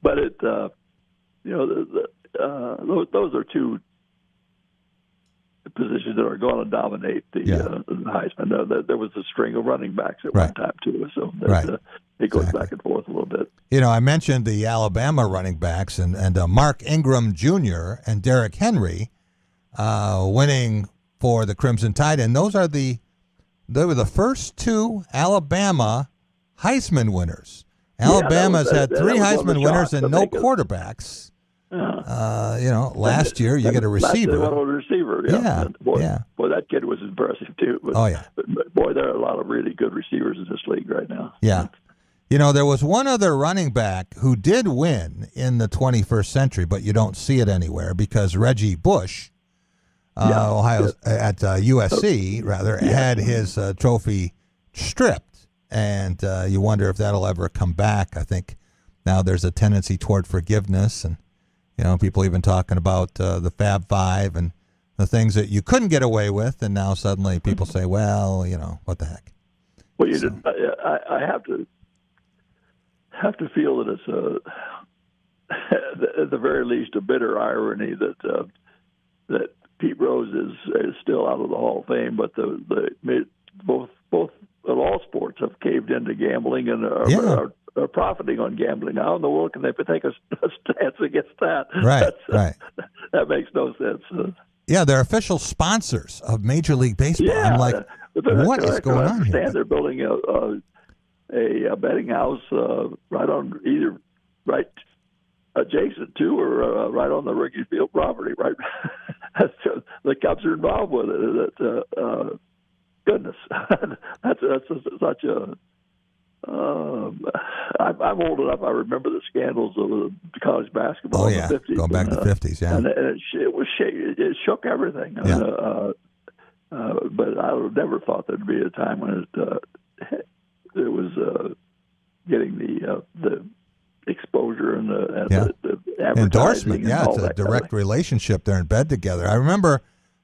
but you know, those are two positions that are going to dominate the Heisman. There was a string of running backs at one time too, so it goes back and forth a little bit. You know, I mentioned the Alabama running backs and Mark Ingram Jr. and Derrick Henry winning for the Crimson Tide, and they were the first two Alabama Heisman winners. Alabama's had three Heisman winners and no quarterbacks. You know, last year you get a receiver. They went on a receiver. Boy, that kid was impressive too. But, but boy, there are a lot of really good receivers in this league right now. Yeah. You know, there was one other running back who did win in the 21st century, but you don't see it anywhere because Reggie Bush, at USC, had his trophy stripped, and you wonder if that'll ever come back. I think now there's a tendency toward forgiveness, and you know, people even talking about the Fab Five and the things that you couldn't get away with, and now suddenly people say, well, you know, what the heck. Well, I have to feel that it's at the very least a bitter irony that Pete Rose is still out of the Hall of Fame, but both of all sports have caved into gambling and are profiting on gambling. How in the world can they take a stance against that? Right. That makes no sense. They're official sponsors of Major League Baseball. I'm like, what is going on here? They're building a betting house right adjacent to or right on the Wrigley Field property. Right, the Cubs are involved with it. Goodness, that's such a. I'm old enough. I remember the scandals of college basketball in the 50s. Going back to the 50s, and it shook everything. But I would have never thought there'd be a time when it was getting the exposure and the advertising endorsement. And all It's a that direct relationship. They're in bed together. I remember,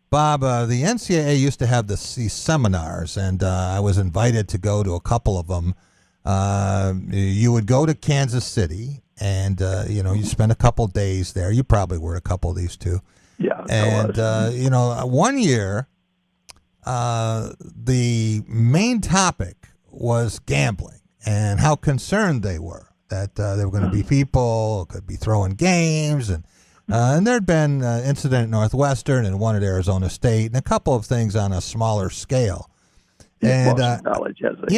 Bob, the NCAA used to have these seminars, and I was invited to go to a couple of them. You would go to Kansas City, and you spend a couple days there. You probably were a couple of these too. Yeah. And one year, the main topic was gambling and how concerned they were that there were going to be people who could be throwing games, and there'd been an incident at Northwestern and one at Arizona State, and a couple of things on a smaller scale. And College has it.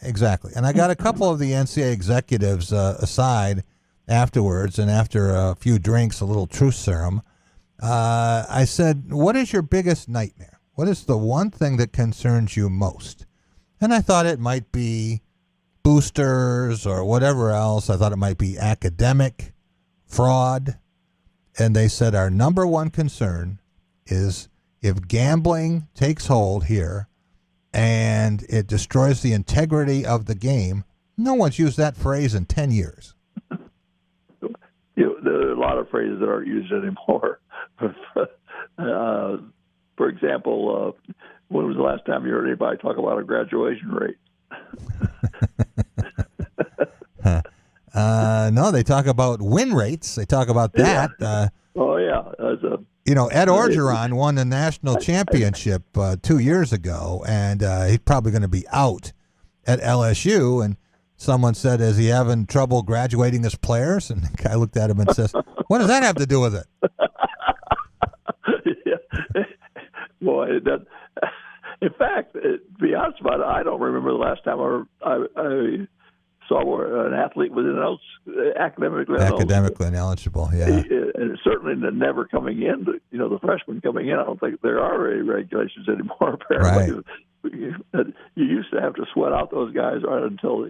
Exactly. And I got a couple of the NCAA executives aside afterwards, and after a few drinks, a little truth serum, I said, "What is your biggest nightmare? What is the one thing that concerns you most?" And I thought it might be boosters or whatever else. I thought it might be academic fraud. And they said our number one concern is if gambling takes hold here and it destroys the integrity of the game. No one's used that phrase in 10 years. There are a lot of phrases that aren't used anymore. For example, when was the last time you heard anybody talk about a graduation rate? No, they talk about win rates. They talk about that. Ed Orgeron won the national championship 2 years ago, and he's probably going to be out at LSU. And someone said, "Is he having trouble graduating his players?" And the guy looked at him and says, "What does that have to do with it?" Yeah. Boy, in fact, to be honest about it, I don't remember the last time I saw where an athlete was academically ineligible. Yeah, and certainly never coming in. The freshmen coming in, I don't think there are any regulations anymore. Apparently, right. You used to have to sweat out those guys right until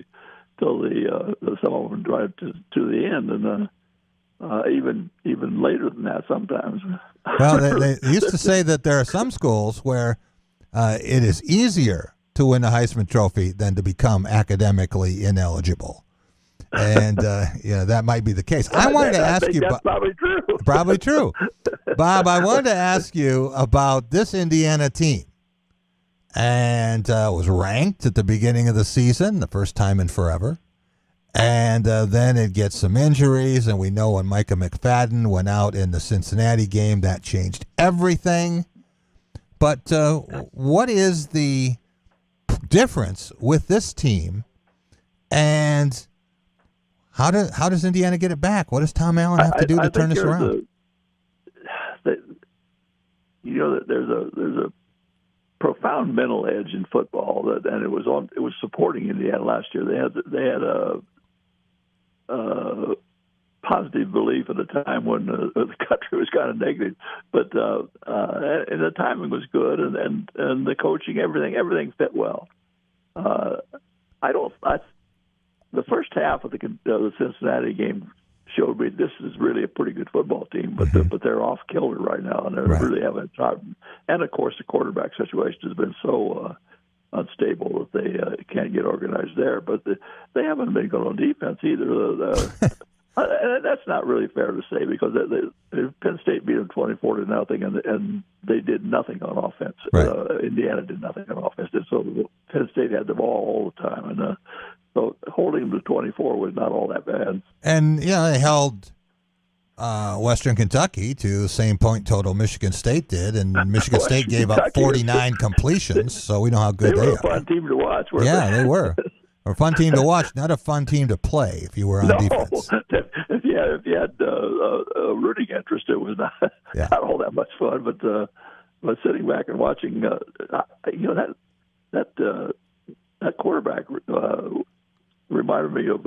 some of them drive to the end, and even later than that sometimes. Well, they used to say that there are some schools where it is easier to win a Heisman Trophy than to become academically ineligible. And, that might be the case. I wanted to ask you. That's probably true. Probably true. Bob, I wanted to ask you about this Indiana team. And was ranked at the beginning of the season, the first time in forever. And then it gets some injuries. And we know when Micah McFadden went out in the Cincinnati game, that changed everything. But what is the difference with this team, and how does Indiana get it back? What does Tom Allen have to do to turn this around? There's a profound mental edge in football and it was supporting Indiana last year. They had a positive belief at a time when the country was kind of negative, but and the timing was good, and the coaching, everything fit well. The first half of the Cincinnati game showed me this is really a pretty good football team, but they're off kilter right now, and they're really having a time. And of course, the quarterback situation has been so unstable that they can't get organized there. But they haven't been good on defense either. That's not really fair to say, because Penn State beat them 24-0, and they did nothing on offense. Right. Indiana did nothing on offense, so Penn State had the ball all the time, and so holding them to 24 was not all that bad. And they held Western Kentucky to the same point total Michigan State did, and Michigan State gave up 49 completions, so we know how good they are. They were a fun team to watch. They were. A fun team to watch, not a fun team to play if you were on defense. If you had a rooting interest, it was not all that much fun. But sitting back and watching, that quarterback reminded me of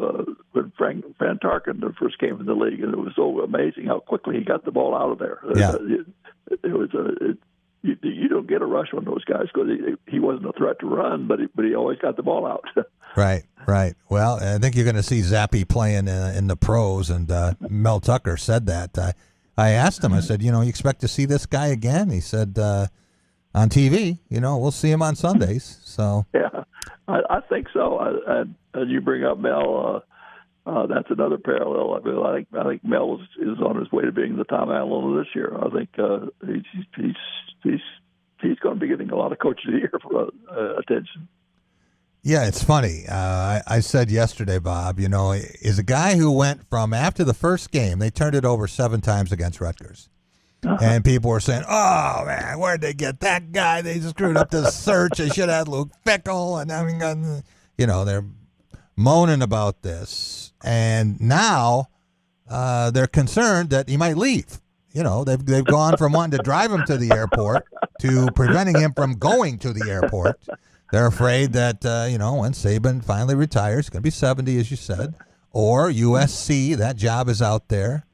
when Fran Tarkin first came in the league, and it was so amazing how quickly he got the ball out of there. Yeah. It was you don't get a rush on those guys because he wasn't a threat to run, but he always got the ball out. Right. Well, I think you're going to see Zappe playing in the pros, and Mel Tucker said that. I asked him, I said, you expect to see this guy again? He said, on TV, we'll see him on Sundays. So yeah, I think so. And you bring up Mel. That's another parallel. I think Mel is on his way to being the Tom Allen of this year. I think he's going to be getting a lot of Coach of the Year attention. Yeah, it's funny. I said yesterday, Bob, is a guy who went from after the first game, they turned it over 7 times against Rutgers. And people were saying, oh, man, where'd they get that guy? They screwed up the search. They should have had Luke Fickell. And, they're moaning about this. And now they're concerned that he might leave. They've gone from wanting to drive him to the airport to preventing him from going to the airport. They're afraid that, when Saban finally retires, it's going to be 70, as you said, or USC, that job is out there.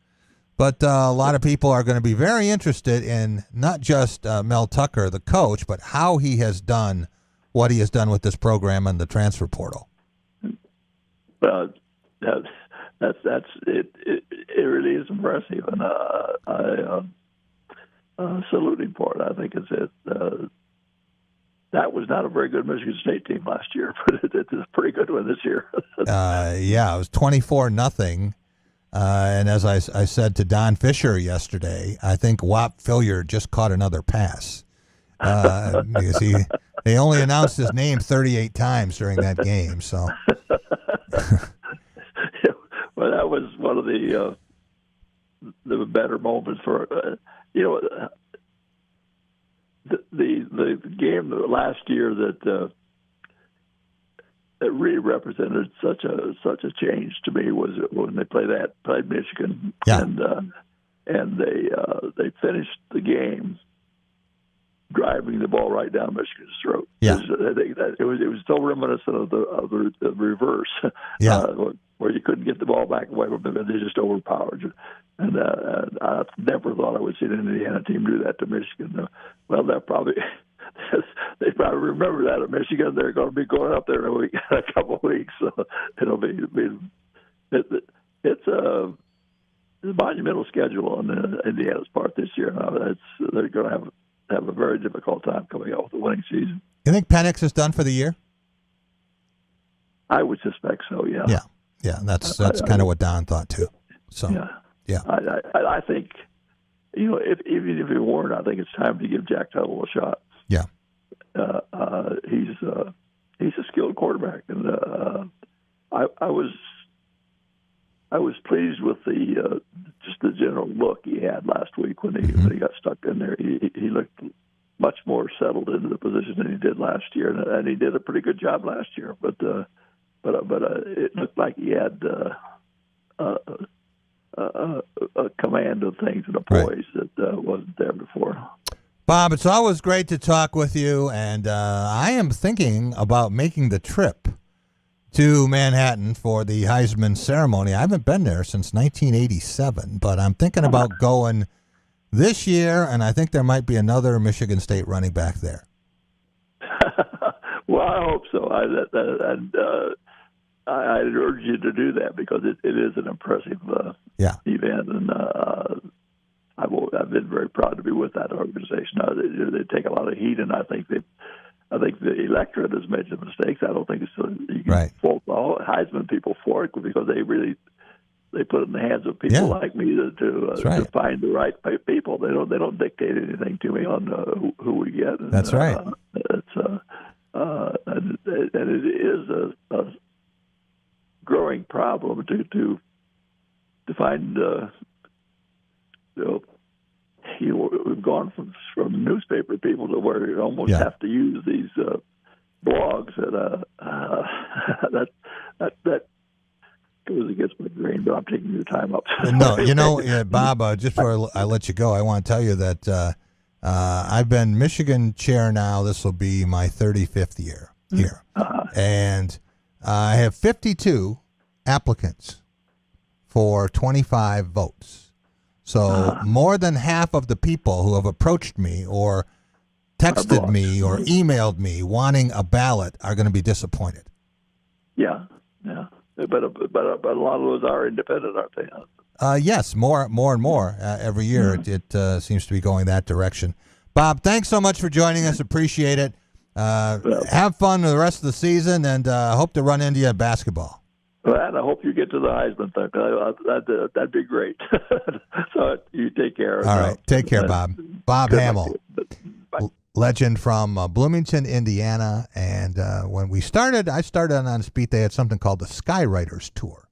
But a lot of people are going to be very interested in not just Mel Tucker, the coach, but how he has done what he has done with this program and the transfer portal. That's it. It really is impressive, and I salute him for it. I think that was not a very good Michigan State team last year, but it's a pretty good one this year. It was 24-0. And as I said to Don Fisher yesterday, I think Whop Philliard just caught another pass because they only announced his name 38 times during that game. So, well, that was one of the better moments for the game last year that really represented such a change to me was when they played Michigan, and they finished the game driving the ball right down Michigan's throat. Yeah. It was so reminiscent of the reverse, where you couldn't get the ball back away from them, and they just overpowered you. And I never thought I would see an Indiana team do that to Michigan. Well, they probably remember that at Michigan. They're going to be going up there in a couple of weeks, so it'll be it's a monumental schedule on Indiana's part this year. They're going to have a very difficult time coming out with the winning season. You think Penix is done for the year? I would suspect so. Yeah. Yeah. That's kind of what Don thought too. So yeah. I think, even if he weren't, I think it's time to give Jack Tuttle a shot. Yeah. He's a skilled quarterback, and I was pleased with just the general look he had last week when he got stuck in there. He looked much more settled into the position than he did last year, and he did a pretty good job last year. But it looked like he had a command of things and a poise that wasn't there before. Bob, it's always great to talk with you, and I am thinking about making the trip to Manhattan for the Heisman ceremony. I haven't been there since 1987, but I'm thinking about going this year, and I think there might be another Michigan State running back there. Well, I hope so. I'd urge you to do that because it is an impressive event, and I've been very proud to be with that organization. They take a lot of heat, and I think the electorate has made some mistakes. I don't think you can fault the Heisman people for it because they put it in the hands of people like me to find the right people. They don't dictate anything to me on who we get. And, that's right. And it is a growing problem to find. We've gone from newspaper people to where you almost have to use these blogs that goes against my grain, but I'm taking your time up. No, Bob, just before I let you go, I want to tell you that I've been Michigan chair now. This will be my 35th year here. And I have 52 applicants for 25 votes. So more than half of the people who have approached me or texted me or emailed me wanting a ballot are going to be disappointed. Yeah. But a lot of those are independent, aren't they? Yes, more and more every year. It seems to be going that direction. Bob, thanks so much for joining us. Appreciate it. Have fun the rest of the season, and hope to run into you at basketball. Well, and I hope you get to the Heisman thing. That'd be great. So you take care. All right. Take care, Bob. Bob Hamill, legend from Bloomington, Indiana. And when I started on Speed, they had something called the Skywriters Tour.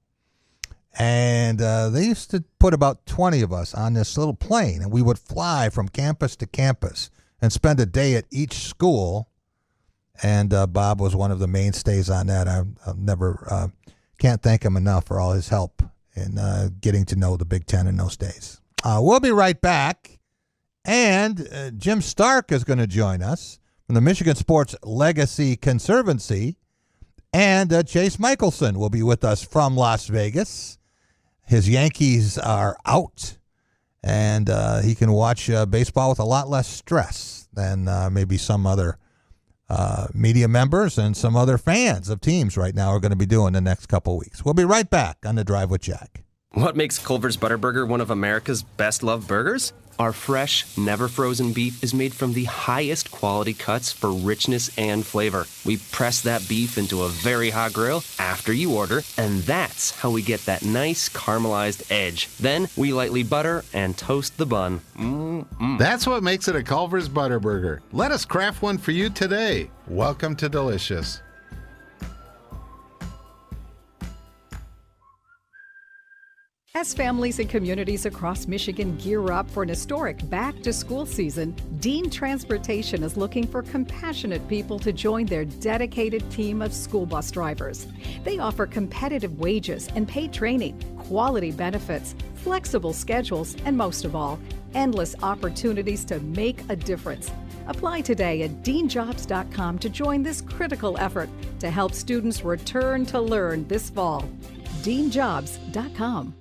And they used to put about 20 of us on this little plane, and we would fly from campus to campus and spend a day at each school. And Bob was one of the mainstays on that. I'll never... can't thank him enough for all his help in getting to know the Big Ten in those days. We'll be right back, and Jim Stark is going to join us from the Michigan Sports Legacy Conservancy, and Chase Michelson will be with us from Las Vegas. His Yankees are out, and he can watch baseball with a lot less stress than maybe some other media members and some other fans of teams right now are going to be doing the next couple weeks. We'll be right back on The Drive with Jack. What makes Culver's Butterburger one of America's best-loved burgers? Our fresh, never-frozen beef is made from the highest quality cuts for richness and flavor. We press that beef into a very hot grill after you order, and that's how we get that nice caramelized edge. Then we lightly butter and toast the bun. That's what makes it a Culver's Butterburger. Let us craft one for you today. Welcome to Delicious. As families and communities across Michigan gear up for an historic back-to-school season, Dean Transportation is looking for compassionate people to join their dedicated team of school bus drivers. They offer competitive wages and paid training, quality benefits, flexible schedules, and most of all, endless opportunities to make a difference. Apply today at deanjobs.com to join this critical effort to help students return to learn this fall. deanjobs.com.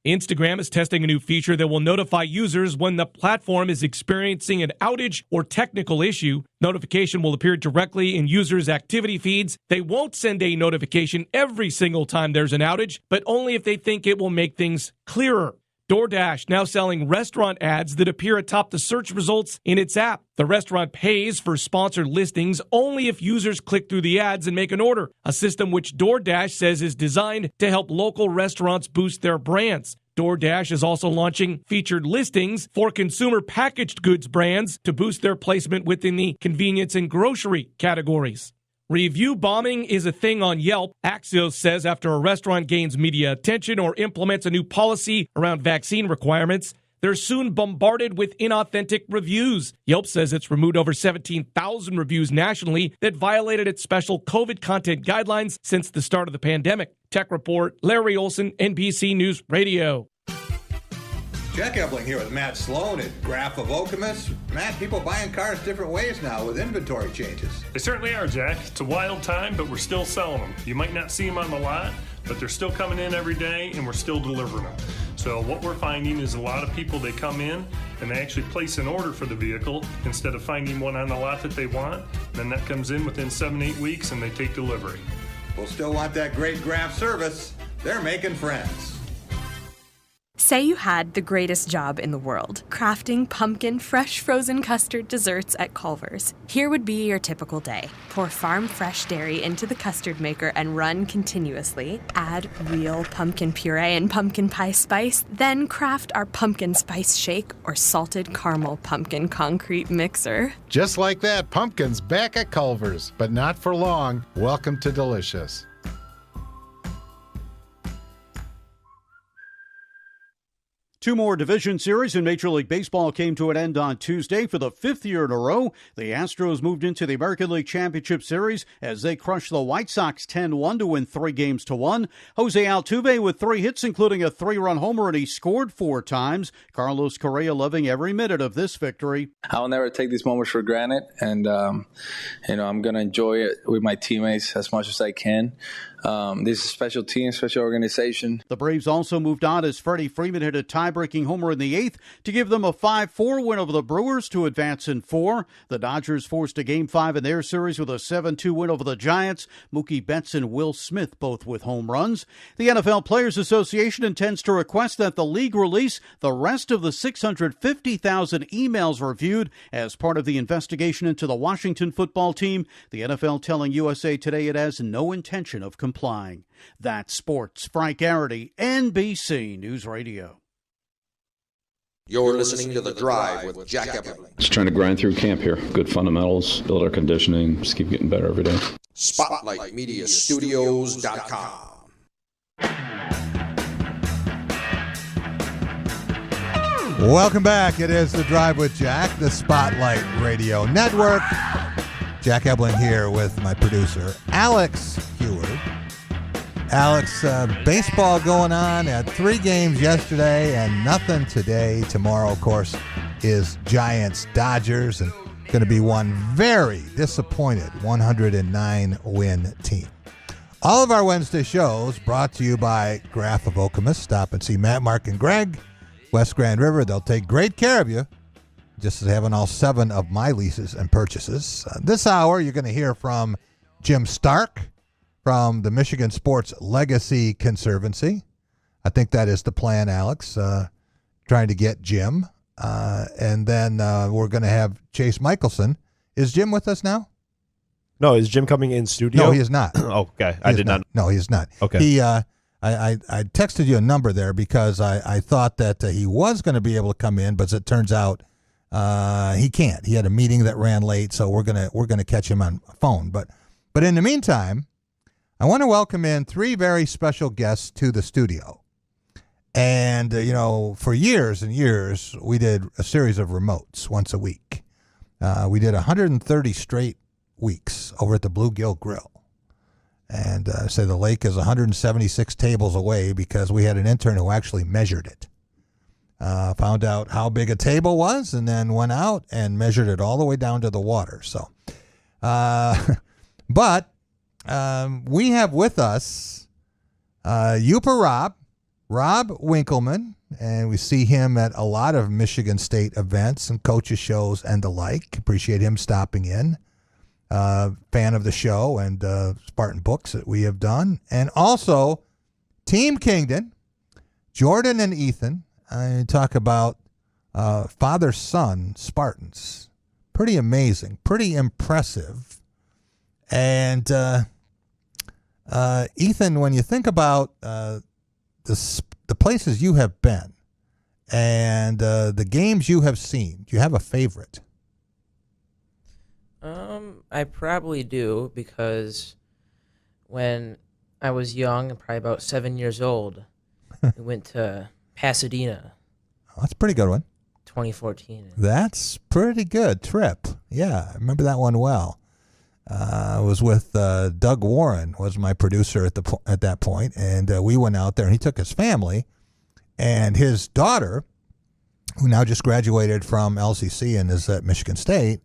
Instagram is testing a new feature that will notify users when the platform is experiencing an outage or technical issue. Notification will appear directly in users' activity feeds. They won't send a notification every single time there's an outage, but only if they think it will make things clearer. DoorDash now selling restaurant ads that appear atop the search results in its app. The restaurant pays for sponsored listings only if users click through the ads and make an order, a system which DoorDash says is designed to help local restaurants boost their brands. DoorDash is also launching featured listings for consumer packaged goods brands to boost their placement within the convenience and grocery categories. Review bombing is a thing on Yelp. Axios says after a restaurant gains media attention or implements a new policy around vaccine requirements, they're soon bombarded with inauthentic reviews. Yelp says it's removed over 17,000 reviews nationally that violated its special COVID content guidelines since the start of the pandemic. Tech Report, Larry Olson, NBC News Radio. Jack Ebling here with Matt Sloan at Graph of Okemos. Matt, people buying cars different ways now with inventory changes. They certainly are, Jack. It's a wild time, but we're still selling them. You might not see them on the lot, but they're still coming in every day, and we're still delivering them. So what we're finding is a lot of people, they come in and they actually place an order for the vehicle instead of finding one on the lot that they want. Then that comes in within 7-8 weeks, and they take delivery. We'll still want that great Graph service. They're making friends. Say you had the greatest job in the world, crafting pumpkin fresh frozen custard desserts at Culver's. Here would be your typical day. Pour farm fresh dairy into the custard maker and run continuously. Add real pumpkin puree and pumpkin pie spice. Then craft our pumpkin spice shake or salted caramel pumpkin concrete mixer. Just like that, pumpkin's back at Culver's, but not for long. Welcome to Delicious. Two more division series in Major League Baseball came to an end on Tuesday. For the fifth year in a row, the Astros moved into the American League Championship Series as they crushed the White Sox 10-1 to win 3-1. Jose Altuve with 3 hits, including a 3-run homer, and he scored 4 times. Carlos Correa loving every minute of this victory. I'll never take these moments for granted, and I'm going to enjoy it with my teammates as much as I can. This is a special team, special organization. The Braves also moved on as Freddie Freeman hit a tie-breaking homer in the 8th to give them a 5-4 win over the Brewers to advance in 4. The Dodgers forced a Game 5 in their series with a 7-2 win over the Giants. Mookie Betts and Will Smith both with home runs. The NFL Players Association intends to request that the league release the rest of the 650,000 emails reviewed as part of the investigation into the Washington football team. The NFL telling USA Today it has no intention of complying. That's sports. Frank Garrity, NBC News Radio. You're listening to The Drive with Jack Ebling. Just trying to grind through camp here. Good fundamentals, build our conditioning, just keep getting better every day. SpotlightMediaStudios.com. Welcome back. It is The Drive with Jack, the Spotlight Radio Network. Jack Ebling here with my producer, Alex Heward. Alex, baseball going on. Had 3 games yesterday and nothing today. Tomorrow, of course, is Giants-Dodgers, and going to be one very disappointed 109-win team. All of our Wednesday shows brought to you by Graph of Okemos. Stop and see Matt, Mark, and Greg, West Grand River. They'll take great care of you, just as having all 7 of my leases and purchases. This hour, you're going to hear from Jim Stark from the Michigan Sports Legacy Conservancy. I think that is the plan, Alex, trying to get Jim. And then we're going to have Chase Michelson. Is Jim with us now? No, is Jim coming in studio? No, he is not. Okay, I did not. No, he is not. Okay. He, I texted you a number there because I thought that he was going to be able to come in, but as it turns out, he can't. He had a meeting that ran late, so we're gonna catch him on phone. But in the meantime, I want to welcome in 3 very special guests to the studio. And, for years and years, we did a series of remotes once a week. We did 130 straight weeks over at the Bluegill Grill. And say the lake is 176 tables away because we had an intern who actually measured it. Found out how big a table was and then went out and measured it all the way down to the water. So, but we have with us Upa Rob Winkleman, and we see him at a lot of Michigan State events and coaches shows and the like. Appreciate him stopping in. Fan of the show and Spartan books that we have done. And also Team Kingdon, Jordan and Ethan. I talk about father-son Spartans. Pretty amazing, pretty impressive. And Ethan, when you think about the places you have been and the games you have seen, do you have a favorite? I probably do, because when I was young, probably about 7 years old, we went to Pasadena. Oh, that's a pretty good one. 2014. That's pretty good trip. Yeah, I remember that one well. I was with Doug Warren, was my producer at that point, and we went out there, and he took his family, and his daughter, who now just graduated from LCC and is at Michigan State,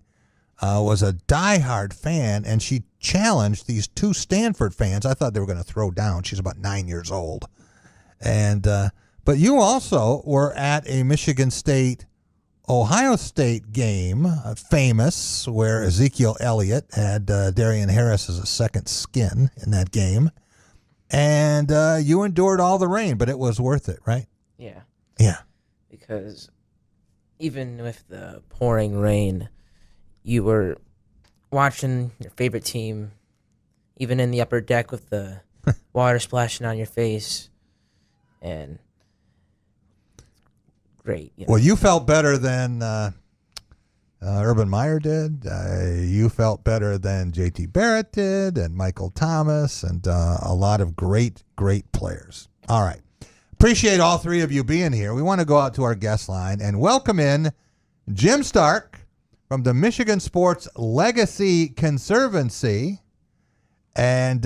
was a diehard fan, and she challenged these two Stanford fans. I thought they were going to throw down. She's about 9 years old. And but you also were at a Michigan State Ohio State game, famous, where Ezekiel Elliott had Darian Harris as a second skin in that game. And you endured all the rain, but it was worth it, right? Yeah. Yeah. Because even with the pouring rain, you were watching your favorite team, even in the upper deck with the water splashing on your face. And great. Well, you felt better than Urban Meyer did. You felt better than J.T. Barrett did, and Michael Thomas, and a lot of great, great players. All right. Appreciate all three of you being here. We want to go out to our guest line and welcome in Jim Stark from the Michigan Sports Legacy Conservancy. And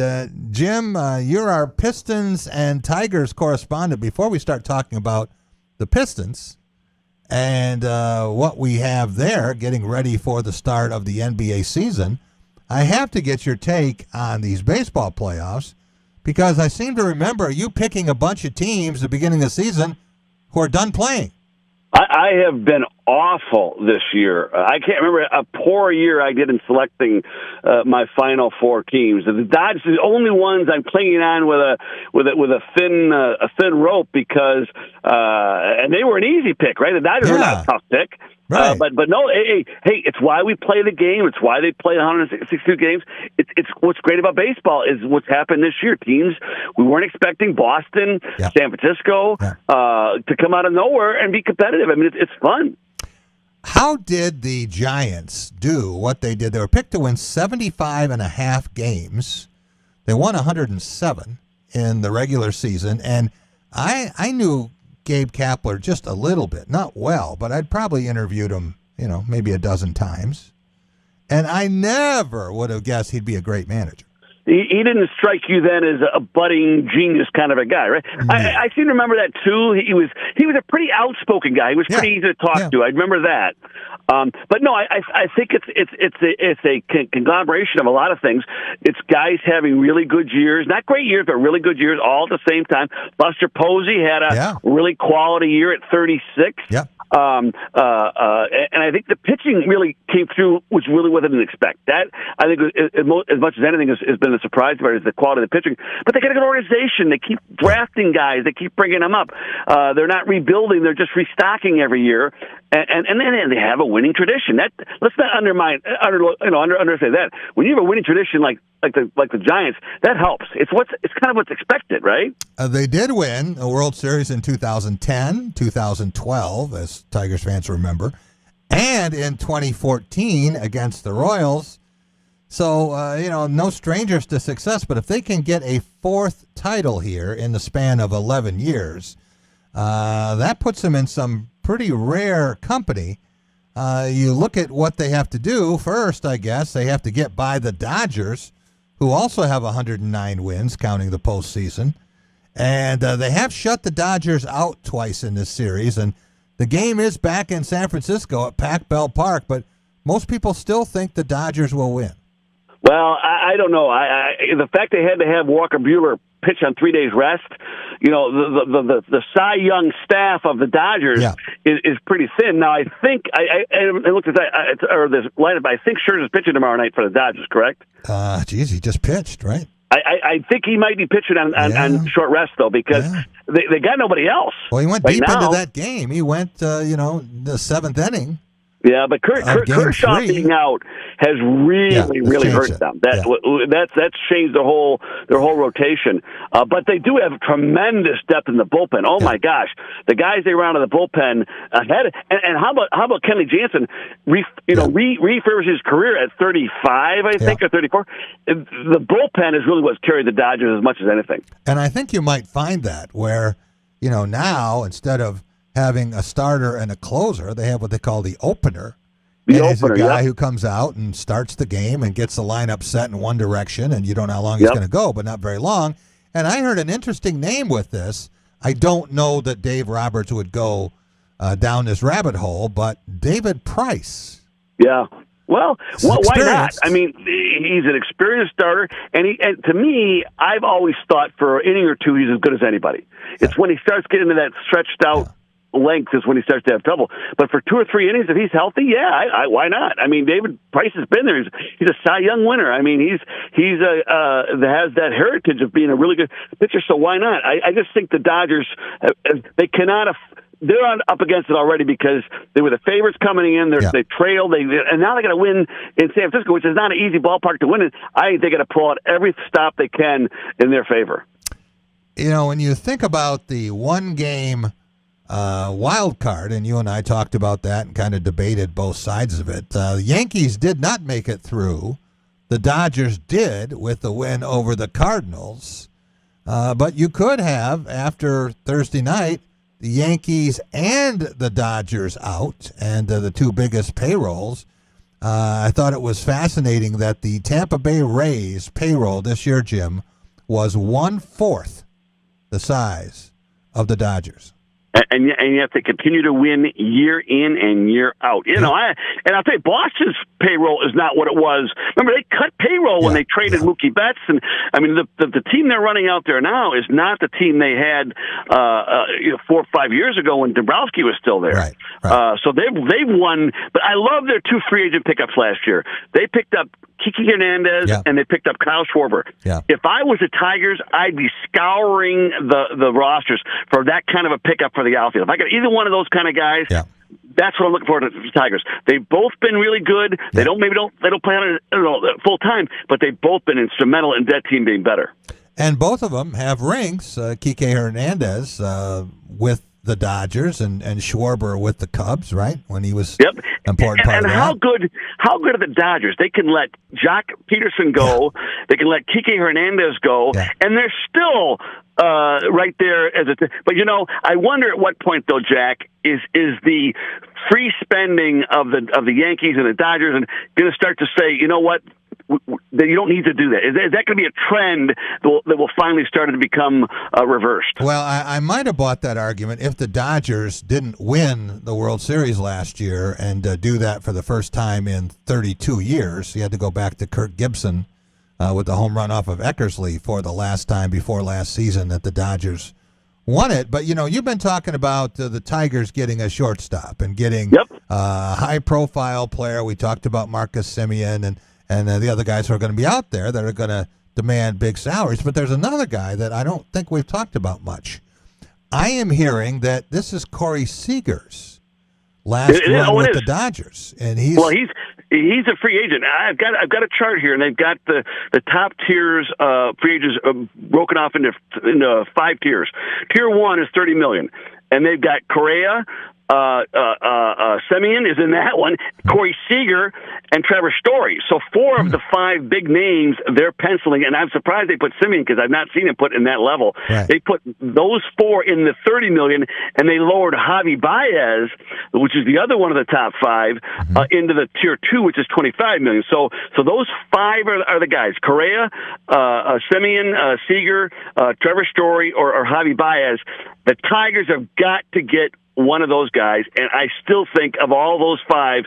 Jim, you're our Pistons and Tigers correspondent. Before we start talking about the Pistons and what we have there, getting ready for the start of the NBA season, I have to get your take on these baseball playoffs, because I seem to remember you picking a bunch of teams at the beginning of the season who are done playing. I have been awful this year. I can't remember a poor year I did in selecting my final four teams. The Dodgers are the only ones I'm clinging on with a thin rope, because and they were an easy pick, right? The Dodgers were not a tough pick. Right. But no, hey, it's why we play the game. It's why they play 162 games. It's what's great about baseball is what's happened this year. Teams we weren't expecting, Boston, San Francisco, to come out of nowhere and be competitive. I mean, it's fun. How did the Giants do what they did? They were picked to win 75.5 games. They won 107 in the regular season, and I knew Gabe Kapler just a little bit, not well, but I'd probably interviewed him, maybe a dozen times. And I never would have guessed he'd be a great manager. He didn't strike you then as a budding genius kind of a guy, right? Yeah. I seem to remember that too. He was a pretty outspoken guy. He was pretty easy to talk to. I remember that. But no, I think it's a conglomeration of a lot of things. It's guys having really good years, not great years, but really good years all at the same time. Buster Posey had a really quality year at 36. Yeah. And I think the pitching really came through, was really what I didn't expect. That, I think, as much as anything, has been a surprise about it, is the quality of the pitching. But they got a good organization. They keep drafting guys. They keep bringing them up. They're not rebuilding. They're just restocking every year. And then they have a winning tradition. That, let's not understate that. When you have a winning tradition like the Giants, that helps. It's kind of what's expected, right? They did win a World Series in 2010, 2012, as Tigers fans remember, and in 2014 against the Royals. So, no strangers to success, but if they can get a fourth title here in the span of 11 years, that puts them in some pretty rare company. You look at what they have to do first, I guess. They have to get by the Dodgers, who also have 109 wins, counting the postseason. And they have shut the Dodgers out twice in this series. And the game is back in San Francisco at Pac-Bell Park, but most people still think the Dodgers will win. Well, I don't know. The fact they had to have Walker Buehler pitch on 3 days rest, the Cy Young staff of the Dodgers is pretty thin. Now, I think I looked at that or this lineup. I think Scherzer's pitching tomorrow night for the Dodgers. Correct? Geez, he just pitched, right? I think he might be pitching on short rest though, because they got nobody else. Well, he went deep into that game. He went, the seventh inning. Yeah, but Kershaw being out has really hurt them. That's changed their whole rotation. But they do have tremendous depth in the bullpen. Oh my gosh, the guys they round in the bullpen ahead. And how about Kenley Jansen? Refurbished his career at 35, I think, or 34. The bullpen is really what's carried the Dodgers as much as anything. And I think you might find that where now instead of having a starter and a closer, they have what they call the opener. He's a guy who comes out and starts the game and gets the lineup set in one direction, and you don't know how long he's going to go, but not very long. And I heard an interesting name with this. I don't know that Dave Roberts would go down this rabbit hole, but David Price. Yeah. Well, why not? I mean, he's an experienced starter, and to me, I've always thought for an inning or two, he's as good as anybody. It's when he starts getting into that stretched out length is when he starts to have trouble. But for 2 or 3 innings, if he's healthy, why not? I mean, David Price has been there. He's a Cy Young winner. I mean, he's has that heritage of being a really good pitcher. So why not? I just think the Dodgers they cannot. They're up against it already because they were the favorites coming in. They trailed, and now they got to win in San Francisco, which is not an easy ballpark to win in. I think they got to pull out every stop they can in their favor. When you think about the one-game wild card, and you and I talked about that and kind of debated both sides of it. The Yankees did not make it through. The Dodgers did with the win over the Cardinals. But you could have, after Thursday night, the Yankees and the Dodgers out, and the two biggest payrolls. I thought it was fascinating that the Tampa Bay Rays payroll this year, Jim, was 1/4 the size of the Dodgers. And you have to continue to win year in and year out. I'll tell you, Boston's payroll is not what it was. Remember, they cut payroll when they traded Mookie Betts, and I mean the team they're running out there now is not the team they had 4 or 5 years ago when Dombrowski was still there. Right. So they've won, but I love their 2 free agent pickups last year. They picked up Kiki Hernandez and they picked up Kyle Schwarber. Yeah. If I was the Tigers, I'd be scouring the rosters for that kind of a pickup for the outfield. If I got either one of those kind of guys, that's what I'm looking for to the Tigers. They've both been really good. They don't play on it full time, but they've both been instrumental in that team being better. And both of them have rings. Kike Hernandez with the Dodgers and Schwarber with the Cubs, right? When he was important part of that. And how good are the Dodgers? They can let Jock Peterson go. Yeah. They can let Kike Hernandez go, and they're still right there but I wonder at what point though, Jack, is the free spending of the Yankees and the Dodgers and going to start to say, you know what? That you don't need to do that. Is that going to be a trend that will finally start to become reversed? Well, I might have bought that argument if the Dodgers didn't win the World Series last year and do that for the first time in 32 years. You had to go back to Kirk Gibson with the home run off of Eckersley for the last time before last season that the Dodgers won it. But, you've been talking about the Tigers getting a shortstop and getting a high-profile player. We talked about Marcus Semien and the other guys who are going to be out there that are going to demand big salaries. But there's another guy that I don't think we've talked about much. I am hearing that this is Corey Seager's last run with the Dodgers, and he's a free agent. I've got a chart here, and they've got the top tiers free agents broken off into 5 tiers. Tier 1 is $30 million, and they've got Correa, Semien is in that one, Corey Seager, and Trevor Story. So 4 of the 5 big names they're penciling, and I'm surprised they put Semien because I've not seen him put in that level. Right. They put those 4 in the $30 million, and they lowered Javi Baez, which is the other one of the top 5, into the tier 2, which is $25 million. So those 5 are the guys: Correa, Semien, Seager, Trevor Story, or Javi Baez. The Tigers have got to get one of those guys, and I still think of all those 5,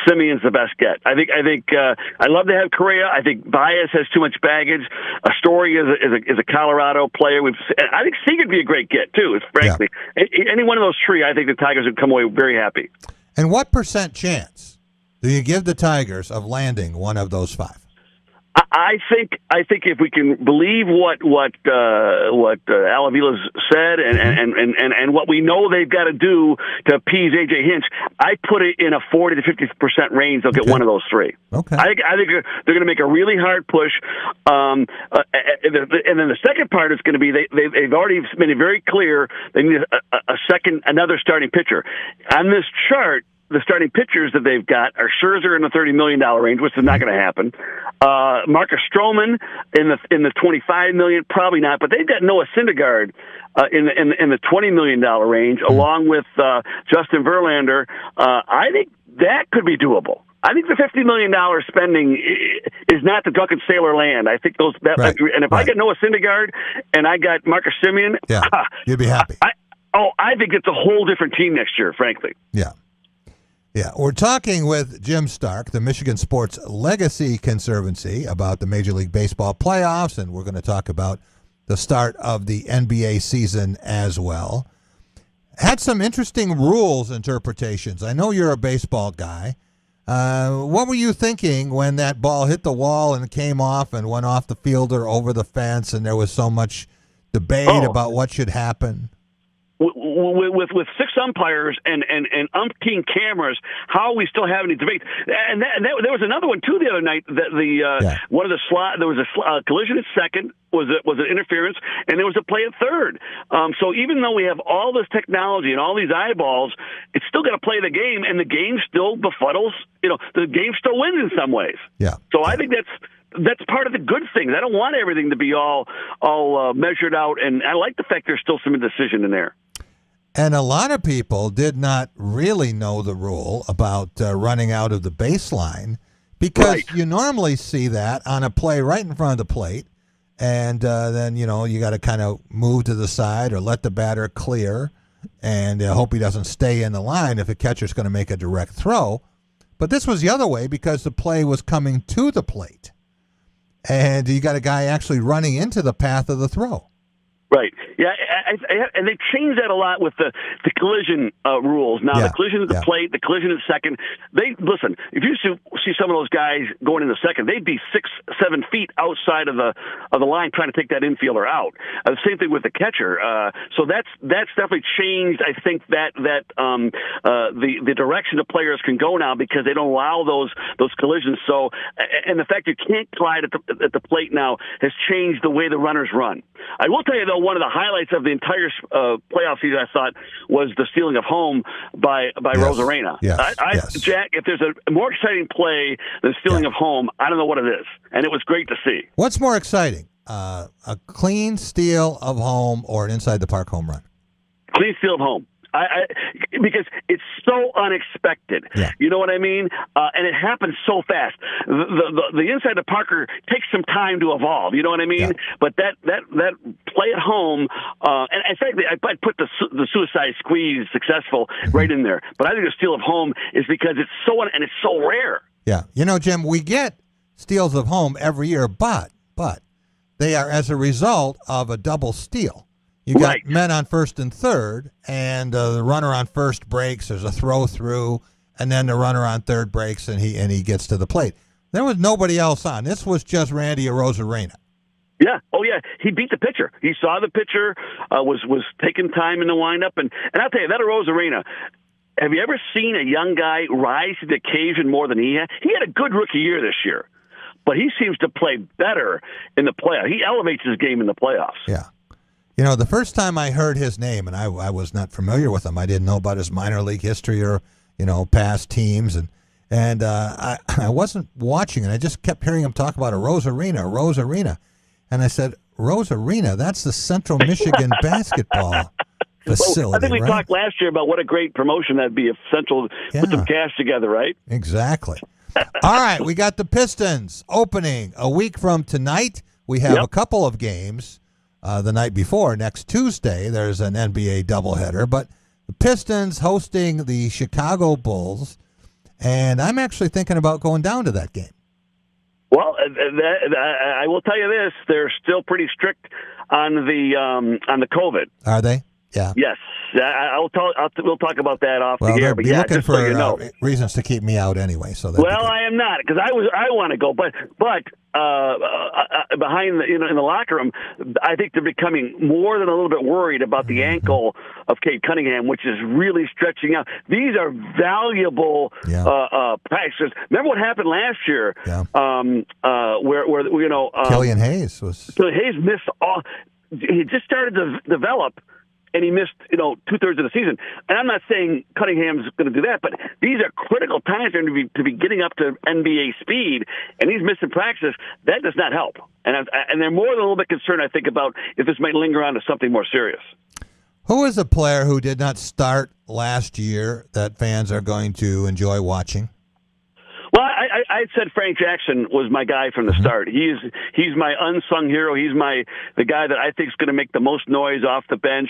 Simeon's the best get. I think I love to have Correa. I think Baez has too much baggage. Story is a Colorado player. I think Seager would be a great get too. Frankly, any one of those 3, I think the Tigers would come away very happy. And what % chance do you give the Tigers of landing one of those 5? I think if we can believe what Al Avila's said and what we know they've got to do to appease AJ Hinch, I put it in a 40 to 50% range. They'll get one of those 3. Okay. I think they're going to make a really hard push. And then the second part is going to be they've already made it very clear they need another starting pitcher on this chart. The starting pitchers that they've got are Scherzer in the $30 million range, which is not going to happen. Marcus Stroman in the $25 million, probably not. But they've got Noah Syndergaard in the $20 million range, along with Justin Verlander. I think that could be doable. I think the $50 million spending is not the Duncan Sailor land. I think and if I get Noah Syndergaard and I got Marcus Semien, you'd be happy. I think it's a whole different team next year, frankly. Yeah. Yeah, we're talking with Jim Stark, the Michigan Sports Legacy Conservancy, about the Major League Baseball playoffs, and we're going to talk about the start of the NBA season as well. Had some interesting rules interpretations. I know you're a baseball guy. What were you thinking when that ball hit the wall and came off and went off the fielder over the fence, and there was so much debate about what should happen? With 6 umpires and umpteen cameras, how are we still having these debates? And there was another one too the other night. One of the there was a collision at second, was an interference, and there was a play at third. So even though we have all this technology and all these eyeballs, it's still got to play the game, and the game still befuddles. The game still wins in some ways. Yeah. So I think that's part of the good things. I don't want everything to be all measured out, and I like the fact there's still some indecision in there. And a lot of people did not really know the rule about running out of the baseline, because you normally see that on a play right in front of the plate, and then you got to kind of move to the side or let the batter clear and hope he doesn't stay in the line if the catcher's going to make a direct throw. But this was the other way because the play was coming to the plate, and you got a guy actually running into the path of the throw. Right. Yeah, and they changed that a lot with the collision rules. Now, the collision at the plate, the collision at second. Listen, if you see some of those guys going into second, they'd be 6-7 feet outside of the line trying to take that infielder out. The same thing with the catcher. So that's definitely changed. I think that the direction the players can go now, because they don't allow those collisions. So, and the fact you can't glide at the plate now has changed the way the runners run. I will tell you though, one of the highlights of the entire playoff season, I thought, was the stealing of home by Rosarena. Yes. Jack, if there's a more exciting play than stealing of home, I don't know what it is, and it was great to see. What's more exciting, a clean steal of home or an inside the park home run? Clean steal of home. Because it's so unexpected. Yeah. You know what I mean? And it happens so fast. The inside the Parker takes some time to evolve. You know what I mean? Yeah. But that play at home, and frankly, I'd put the suicide squeeze successful right in there. But I think the steal of home is because it's so rare. Yeah. Jim, we get steals of home every year, but they are as a result of a double steal. You got men on first and third, and the runner on first breaks. There's a throw through, and then the runner on third breaks, and he gets to the plate. There was nobody else on. This was just Randy Arozarena. Yeah. Oh, yeah. He beat the pitcher. He saw the pitcher, was taking time in the windup, and I'll tell you, that Arozarena, have you ever seen a young guy rise to the occasion more than he had? He had a good rookie year this year, but he seems to play better in the playoffs. He elevates his game in the playoffs. Yeah. You know, the first time I heard his name, and I was not familiar with him. I didn't know about his minor league history or, past teams. And I wasn't watching, and I just kept hearing him talk about a Rose Arena. And I said, Rose Arena, that's the Central Michigan basketball facility. Well, I think we talked last year about what a great promotion that'd be if Central put some cash together, right? Exactly. All right, we got the Pistons opening a week from tonight. We have a couple of games the night before. Next Tuesday, there's an NBA doubleheader. But the Pistons hosting the Chicago Bulls, and I'm actually thinking about going down to that game. Well, I will tell you this: they're still pretty strict on the COVID. Are they? Yeah. Yes. We'll talk about that off well, the air. They'll But be looking just for so you know. reasons to keep me out anyway. So I am not, because I want to go, but behind in the locker room, I think they're becoming more than a little bit worried about the ankle of Cade Cunningham, which is really stretching out. These are valuable practices. Remember what happened last year? Yeah. Where Killian Hayes missed all. He just started to develop. And he missed, 2/3 of the season. And I'm not saying Cunningham's going to do that, but these are critical times for him to be getting up to NBA speed, and he's missing practice. That does not help. And they're more than a little bit concerned, I think, about if this might linger on to something more serious. Who is a player who did not start last year that fans are going to enjoy watching? Well, I said Frank Jackson was my guy from the start. He's my unsung hero. He's the guy that I think is going to make the most noise off the bench.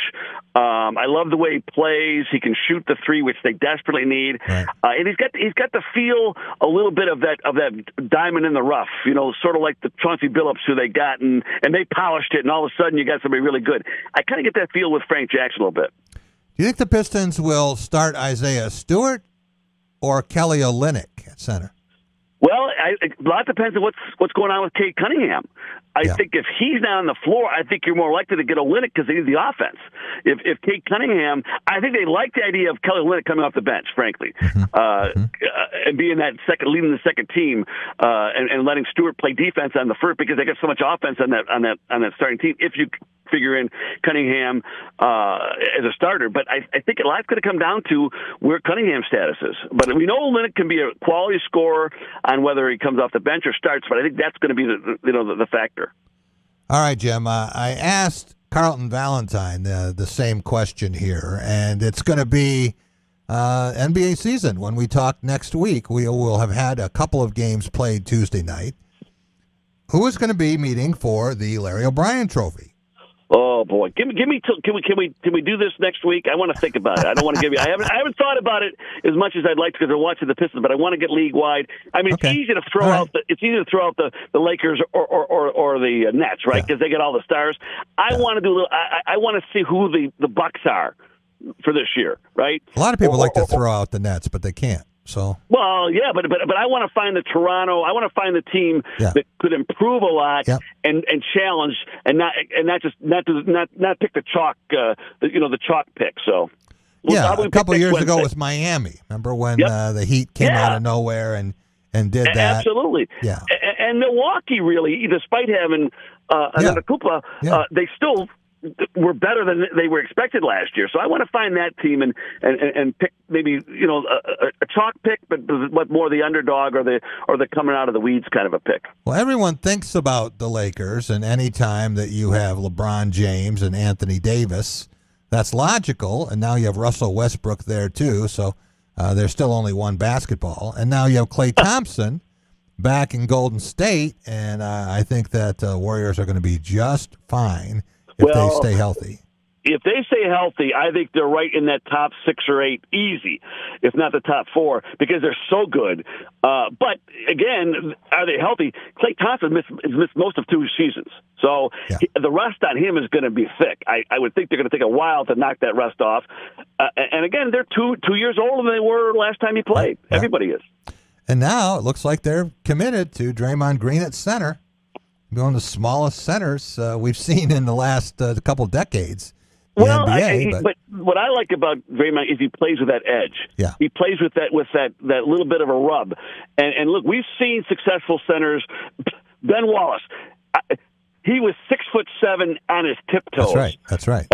I love the way he plays. He can shoot the three, which they desperately need. Right. And he's got the feel a little bit of that diamond in the rough. Sort of like the Chauncey Billups who they got, and they polished it, and all of a sudden you got somebody really good. I kind of get that feel with Frank Jackson a little bit. Do you think the Pistons will start Isaiah Stewart or Kelly Olynyk at center? Well, a lot depends on what's going on with Cade Cunningham. I think if he's not on the floor, I think you're more likely to get Olynyk because they need the offense. If Cade Cunningham, I think they like the idea of Kelly Olynyk coming off the bench, frankly, and being that leading the second team, and letting Stewart play defense on the first because they got so much offense on that starting team. If you figure in Cunningham as a starter, but I think a lot's going to come down to where Cunningham's status is. But we know Olynyk can be a quality scorer on whether he comes off the bench or starts. But I think that's going to be the factor. All right, Jim. I asked Carlton Valentine the same question here, and it's going to be NBA season. When we talk next week, we will have had a couple of games played Tuesday night. Who is going to be meeting for the Larry O'Brien Trophy? Oh boy, can we do this next week? I want to think about it. I don't want to give you. I haven't thought about it as much as I'd like to because I'm watching the Pistons, but I want to get league wide. I mean, it's easy to throw out the Lakers or the Nets, right? Because they get all the stars. I want to do a little. I want to see who the Bucks are for this year, right? A lot of people like to throw out the Nets, but they can't. So well, yeah, but I want to find the Toronto. I want to find the team that could improve a lot and challenge and not pick the chalk the chalk pick. So a couple of years ago it was Miami. Remember when the Heat came out of nowhere and did that? Absolutely. Yeah. And Milwaukee really, despite having another Kupa, they still were better than they were expected last year. So I want to find that team and pick maybe a chalk pick, but more the underdog or the coming out of the weeds kind of a pick. Well, everyone thinks about the Lakers, and any time that you have LeBron James and Anthony Davis, that's logical. And now you have Russell Westbrook there too. So there's still only one basketball, and now you have Klay Thompson back in Golden State, and I think that Warriors are going to be just fine. If they stay healthy. If they stay healthy, I think they're right in that top 6 or 8, easy, if not the top 4, because they're so good. But again, are they healthy? Klay Thompson has missed most of 2 seasons, so the rust on him is going to be thick. I would think they're going to take a while to knock that rust off. And again, they're 2 years older than they were last time he played. Right. Everybody is. And now it looks like they're committed to Draymond Green at center. One of the smallest centers we've seen in the last couple decades in the NBA. But what I like about Draymond is he plays with that edge. Yeah. He plays with that little bit of a rub. And look, we've seen successful centers. Ben Wallace. he was 6'7" on his tiptoes. That's right.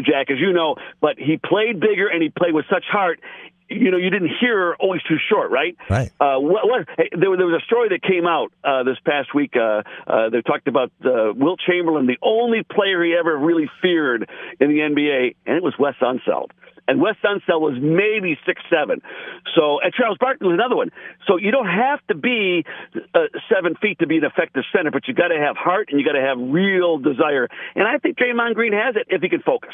Jack, as you know, but he played bigger and he played with such heart. You didn't hear always too short, right? Right. There was a story that came out this past week. They talked about Wilt Chamberlain, the only player he ever really feared in the NBA, and it was Wes Unseld. And Wes Unseld was maybe 6'7". So, and Charles Barkley was another one. So you don't have to be 7 feet to be an effective center, but you got to have heart and you got to have real desire. And I think Draymond Green has it if he can focus.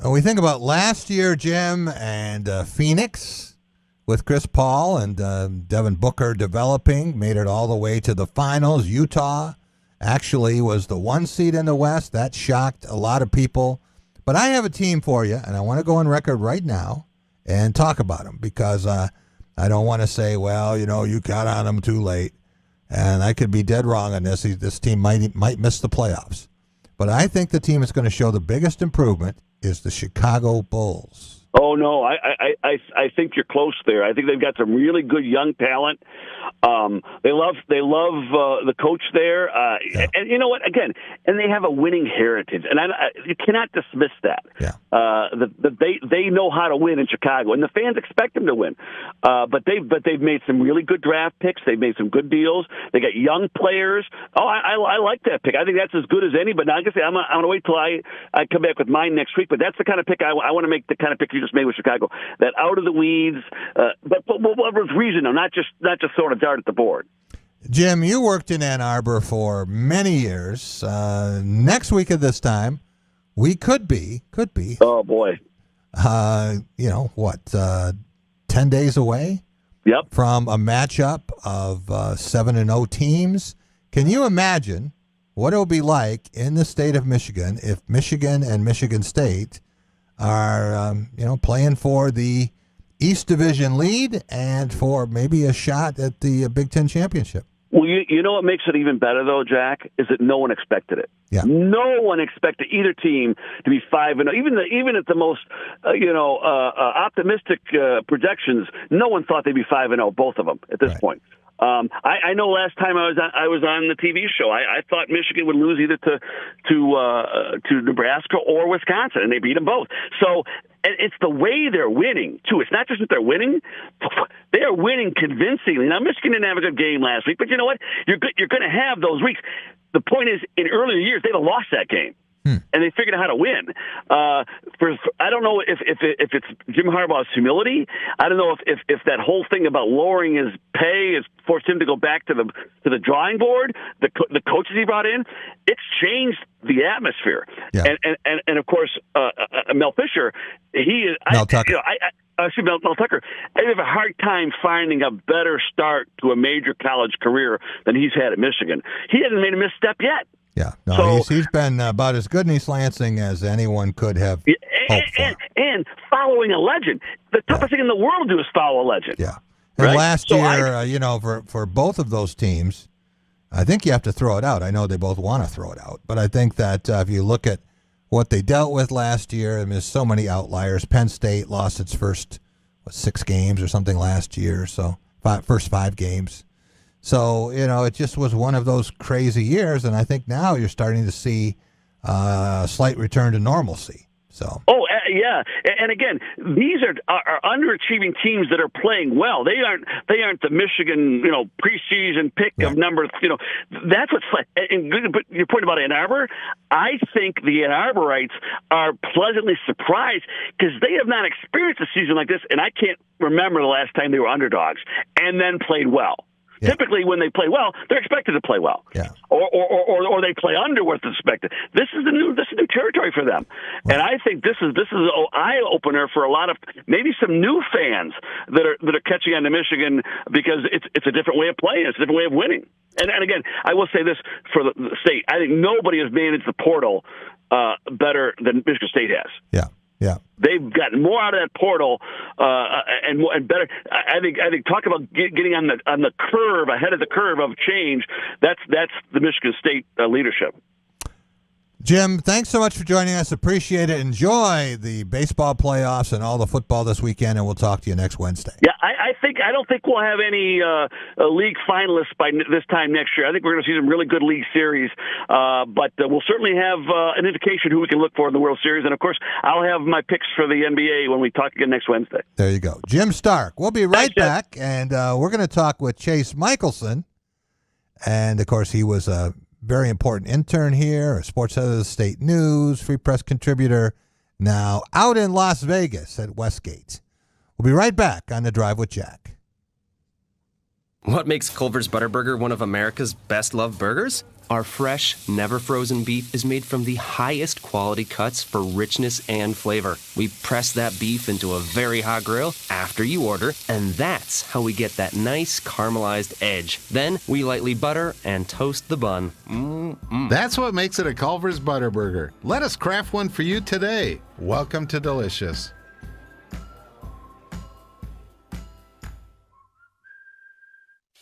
We think about last year, Jim, and Phoenix with Chris Paul and Devin Booker developing, made it all the way to the finals. Utah actually was the 1 seed in the West. That shocked a lot of people. But I have a team for you, and I want to go on record right now and talk about them because I don't want to say, well, you got on them too late. And I could be dead wrong on this. This team might miss the playoffs. But I think the team that's going to show the biggest improvement is the Chicago Bulls. Oh no, I think you're close there. I think they've got some really good young talent. They love the coach there, and you know what? Again, and they have a winning heritage, and you cannot dismiss that. They know how to win in Chicago, and the fans expect them to win. But they've made some really good draft picks. They've made some good deals. They got young players. Oh, I like that pick. I think that's as good as any. But now, like I say, I'm gonna wait till I come back with mine next week. But that's the kind of pick I want to make. The kind of pick you just made with Chicago, that out of the weeds, but with reason, not just throwing a dart at the board. Jim, you worked in Ann Arbor for many years. Next week at this time, we could be. Oh boy. 10 days away? Yep. From a matchup of 7-0 teams. Can you imagine what it will be like in the state of Michigan if Michigan and Michigan State are playing for the East Division lead and for maybe a shot at the Big Ten championship? Well, you know what makes it even better, though, Jack, is that no one expected it. Yeah. No one expected either team to be 5-0. Even at the most, optimistic projections, no one thought they'd be 5-0, both of them at this point. I know last time I was on the TV show, I thought Michigan would lose either to Nebraska or Wisconsin, and they beat them both. So it's the way they're winning too. It's not just that they're winning; they are winning convincingly. Now, Michigan didn't have a good game last week, but you know what? You're going to have those weeks. The point is, in earlier years, they'd have lost that game. And they figured out how to win. I don't know if it's Jim Harbaugh's humility. I don't know if that whole thing about lowering his pay has forced him to go back to the drawing board. The coaches he brought in, it's changed the atmosphere. Yeah. And of course, Mel Fisher, Mel Tucker. Mel Tucker. I have a hard time finding a better start to a major college career than he's had at Michigan. He hasn't made a misstep yet. Yeah, no, he's been about as good in East Lansing as anyone could have hoped for. And following a legend. The toughest thing in the world to do is follow a legend. Yeah. And last year, for both of those teams, I think you have to throw it out. I know they both want to throw it out, but I think that if you look at what they dealt with last year, there's so many outliers. Penn State lost its first 6 games or something last year, so first 5 games. So, it just was one of those crazy years, and I think now you're starting to see a slight return to normalcy. So. Oh, yeah. And again, these are underachieving teams that are playing well. They aren't the Michigan, preseason pick of number, that's what's fun. And but your point about Ann Arbor, I think the Ann Arborites are pleasantly surprised because they have not experienced a season like this, and I can't remember the last time they were underdogs and then played well. Yeah. Typically, when they play well, they're expected to play well, or they play under what's expected. This is new territory for them, and I think this is an eye opener for a lot of maybe some new fans that are catching on to Michigan because it's a different way of playing, it's a different way of winning. And again, I will say this for the state: I think nobody has managed the portal better than Michigan State has. Yeah. Yeah, they've gotten more out of that portal and better. I think talk about getting on the curve, ahead of the curve of change. That's the Michigan State leadership. Jim, thanks so much for joining us. Appreciate it. Enjoy the baseball playoffs and all the football this weekend, and we'll talk to you next Wednesday. Yeah, I don't think we'll have any league finalists by this time next year. I think we're going to see some really good league series, but we'll certainly have an indication who we can look for in the World Series. And, of course, I'll have my picks for the NBA when we talk again next Wednesday. There you go. Jim Stark. We'll be right back, and we're going to talk with Chase Michelson. And, of course, he was a very important intern here, a sports editor of the State News, Free Press contributor, now out in Las Vegas at Westgate. We'll be right back on The Drive with Jack. What makes Culver's Butterburger one of America's best-loved burgers? Our fresh, never-frozen beef is made from the highest quality cuts for richness and flavor. We press that beef into a very hot grill after you order, and that's how we get that nice caramelized edge. Then we lightly butter and toast the bun. That's what makes it a Culver's Butterburger. Let us craft one for you today. Welcome to Delicious.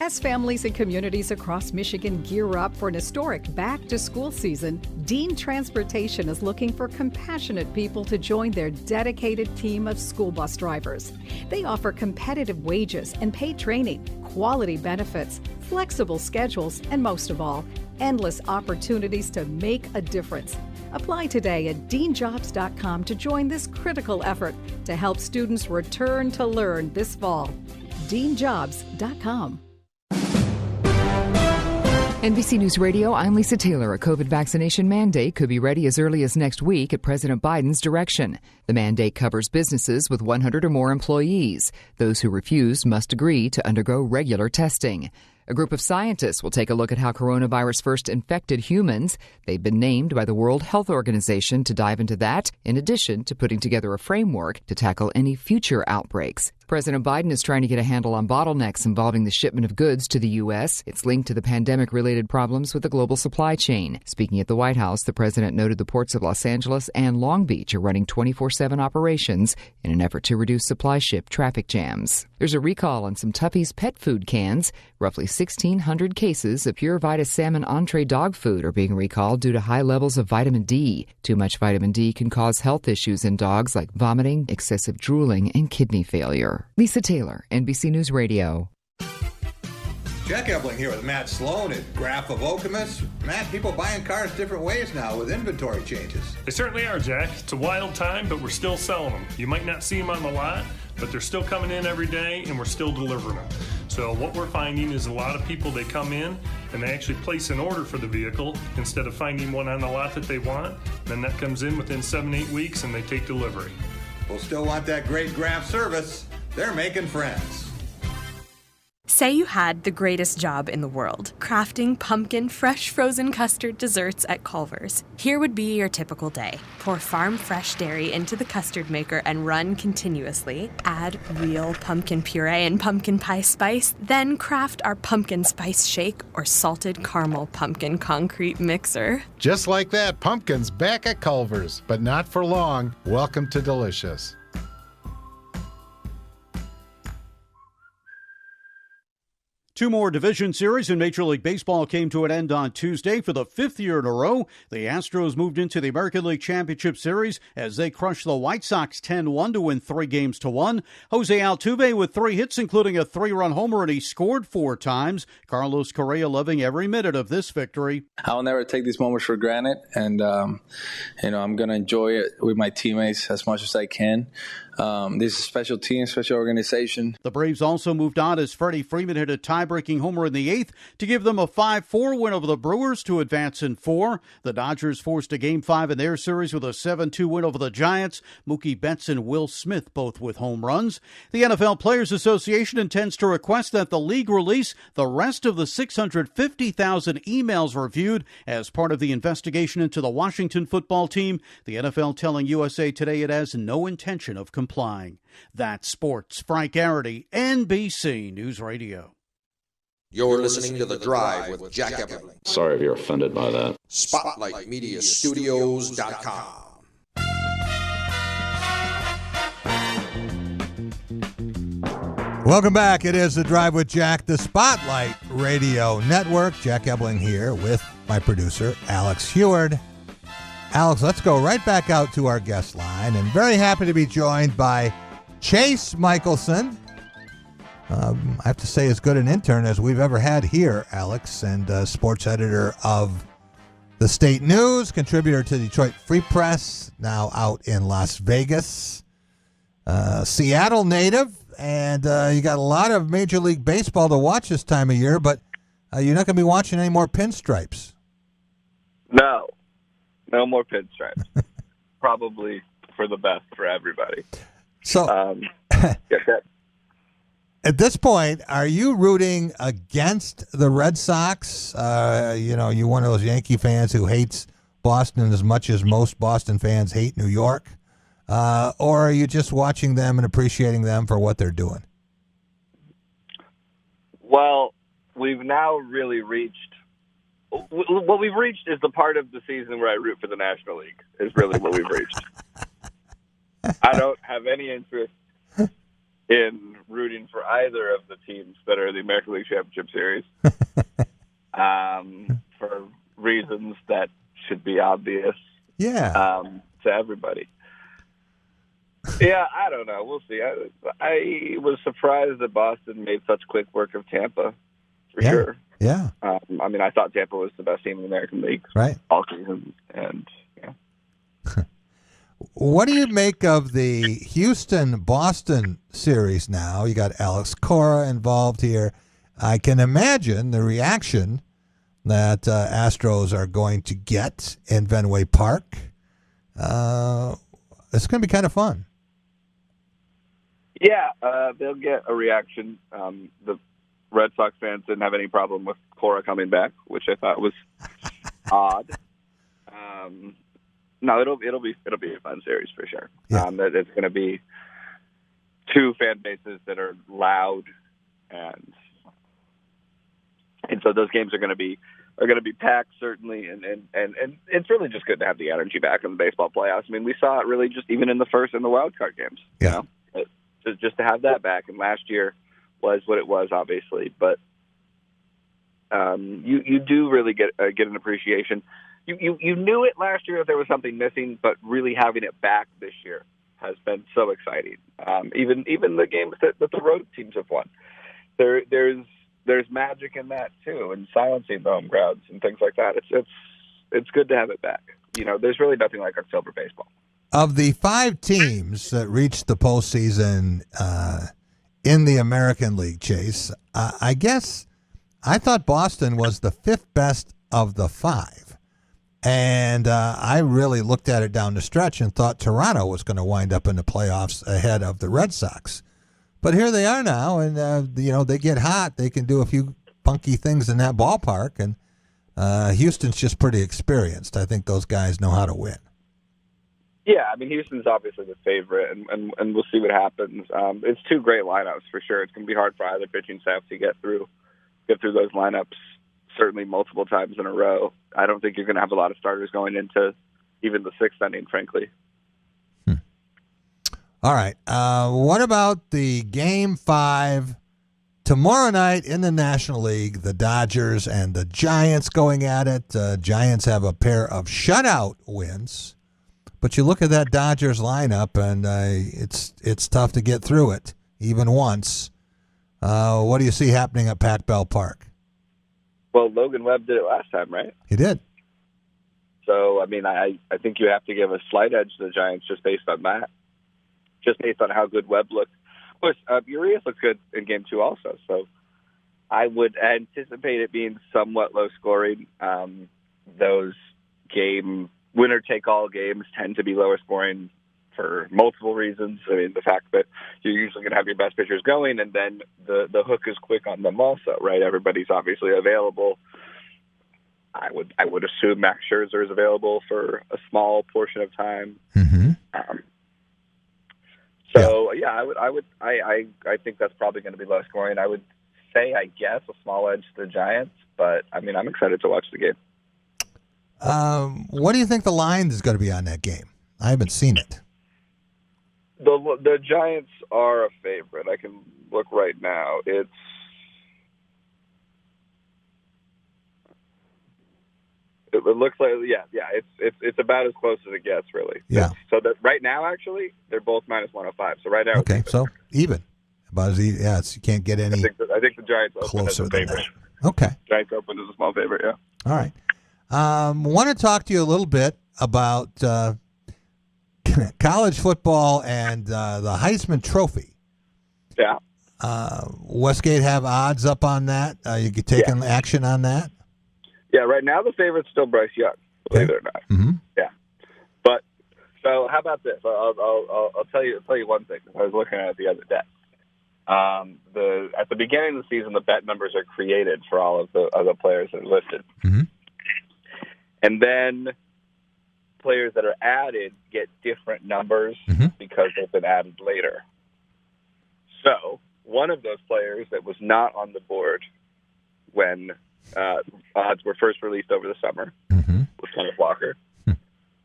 As families and communities across Michigan gear up for an historic back-to-school season, Dean Transportation is looking for compassionate people to join their dedicated team of school bus drivers. They offer competitive wages and paid training, quality benefits, flexible schedules, and most of all, endless opportunities to make a difference. Apply today at deanjobs.com to join this critical effort to help students return to learn this fall. deanjobs.com. NBC News Radio, I'm Lisa Taylor. A COVID vaccination mandate could be ready as early as next week at President Biden's direction. The mandate covers businesses with 100 or more employees. Those who refuse must agree to undergo regular testing. A group of scientists will take a look at how coronavirus first infected humans. They've been named by the World Health Organization to dive into that, in addition to putting together a framework to tackle any future outbreaks. President Biden is trying to get a handle on bottlenecks involving the shipment of goods to the U.S. It's linked to the pandemic-related problems with the global supply chain. Speaking at the White House, the president noted the ports of Los Angeles and Long Beach are running 24/7 operations in an effort to reduce supply ship traffic jams. There's a recall on some Tuffy's pet food cans. Roughly 1,600 cases of Pure Vita salmon entree dog food are being recalled due to high levels of vitamin D. Too much vitamin D can cause health issues in dogs like vomiting, excessive drooling, and kidney failure. Lisa Taylor, NBC News Radio. Jack Ebling here with Matt Sloan at Graph of Okemos. Matt, people buying cars different ways now with inventory changes. They certainly are, Jack. It's a wild time, but we're still selling them. You might not see them on the lot, but they're still coming in every day, and we're still delivering them. So what we're finding is a lot of people, they come in and they actually place an order for the vehicle instead of finding one on the lot that they want. Then that comes in within 7-8 weeks, and they take delivery. We'll still want that great Graph service. They're making friends. Say you had the greatest job in the world, crafting pumpkin fresh frozen custard desserts at Culver's. Here would be your typical day. Pour farm fresh dairy into the custard maker and run continuously. Add real pumpkin puree and pumpkin pie spice. Then craft our pumpkin spice shake or salted caramel pumpkin concrete mixer. Just like that, pumpkin's back at Culver's, but not for long. Welcome to Delicious. Two more division series in Major League Baseball came to an end on Tuesday. For the 5th year in a row, the Astros moved into the American League Championship Series as they crushed the White Sox 10-1 to win 3-1. Jose Altuve with 3 hits, including a 3-run homer, and he scored 4 times. Carlos Correa loving every minute of this victory. I'll never take these moments for granted, and I'm going to enjoy it with my teammates as much as I can. This is a special team, special organization. The Braves also moved on as Freddie Freeman hit a tie-breaking homer in the 8th to give them a 5-4 win over the Brewers to advance in 4. The Dodgers forced a Game 5 in their series with a 7-2 win over the Giants. Mookie Betts and Will Smith both with home runs. The NFL Players Association intends to request that the league release the rest of the 650,000 emails reviewed as part of the investigation into the Washington football team. The NFL telling USA Today it has no intention of complying. That's sports. Frank Garrity, NBC News Radio. You're listening to The Drive with Jack Ebling. Sorry if you're offended by that. SpotlightMediaStudios.com. Welcome back. It is The Drive with Jack, the Spotlight Radio Network. Jack Ebling here with my producer, Alex Heward. Alex, let's go right back out to our guest line, and very happy to be joined by Chase Michelson. I have to say, as good an intern as we've ever had here, Alex, and sports editor of the State News, contributor to Detroit Free Press, now out in Las Vegas. Seattle native, and you got a lot of Major League Baseball to watch this time of year, but you're not going to be watching any more pinstripes. No more pinstripes. Probably for the best for everybody. So, at this point, are you rooting against the Red Sox? You're one of those Yankee fans who hates Boston as much as most Boston fans hate New York. Or are you just watching them and appreciating them for what they're doing? Well, we've now really reached what we've reached is the part of the season where I root for the National League is really what we've reached. I don't have any interest in rooting for either of the teams that are in the American League Championship Series for reasons that should be obvious to everybody. Yeah, I don't know. We'll see. I was surprised that Boston made such quick work of Tampa, for sure. Yeah. I thought Tampa was the best team in the American League all season, and What do you make of the Houston-Boston series now? You got Alex Cora involved here. I can imagine the reaction that Astros are going to get in Fenway Park. It's going to be kind of fun. Yeah, they'll get a reaction. The Red Sox fans didn't have any problem with Cora coming back, which I thought was odd. No, it'll be a fun series for sure. Yeah. It's going to be two fan bases that are loud, and so those games are going to be packed certainly, and it's really just good to have the energy back in the baseball playoffs. I mean, we saw it really just even in the first and the wild card games. Yeah. Just to have that back, and last year was what it was, obviously, but you do really get an appreciation. You knew it last year that there was something missing, but really having it back this year has been so exciting. Even the games that the road teams have won, there's magic in that too, and silencing the home crowds and things like that. It's good to have it back. There's really nothing like October baseball. Of the 5 teams that reached the postseason in the American League, Chase, I guess I thought Boston was the 5th best of the 5. And I really looked at it down the stretch and thought Toronto was going to wind up in the playoffs ahead of the Red Sox. But here they are now, and they get hot. They can do a few funky things in that ballpark, and Houston's just pretty experienced. I think those guys know how to win. Yeah, I mean, Houston's obviously the favorite, and we'll see what happens. It's 2 great lineups for sure. It's going to be hard for either pitching staff to get through those lineups, certainly multiple times in a row. I don't think you're going to have a lot of starters going into even the 6th inning, frankly. All right. What about the Game 5 tomorrow night in the National League? The Dodgers and the Giants going at it. Giants have a pair of shutout wins. But you look at that Dodgers lineup, and it's tough to get through it, even once. What do you see happening at Pat Bell Park? Well, Logan Webb did it last time, right? He did. So, I mean, I think you have to give a slight edge to the Giants just based on that, just based on how good Webb looked. Of course, Urias looked good in Game 2 also, so I would anticipate it being somewhat low-scoring. Those winner-take-all games tend to be lower scoring for multiple reasons. I mean, the fact that you're usually going to have your best pitchers going, and then the hook is quick on them also, right? Everybody's obviously available. I would assume Max Scherzer is available for a small portion of time. Mm-hmm. I think that's probably going to be low scoring. I would say, I guess, a small edge to the Giants, but I mean, I'm excited to watch the game. What do you think the line is going to be on that game? I haven't seen it. The Giants are a favorite. I can look right now. It's It looks like it's about as close as it gets, really. Yeah. So that right now, actually, they're both minus 105. So right now, Okay, so even. About as even. Yeah, you can't get any I think the Giants open as closer a than favorite. that. Okay. Giants open as a small favorite. Yeah. All right. Want to talk to you a little bit about college football and the Heisman Trophy. Yeah. Westgate have odds up on that. You could take action on that. Yeah. Right now, the favorite's still Bryce Young. Believe it or not. Mm-hmm. Yeah. But so how about this? I'll tell you one thing. I was looking at it the other day. At the beginning of the season, the bet numbers are created for all of the players that are listed. Mm-hmm. And then players that are added get different numbers because they've been added later. So one of those players that was not on the board when odds were first released over the summer was Kenneth Walker.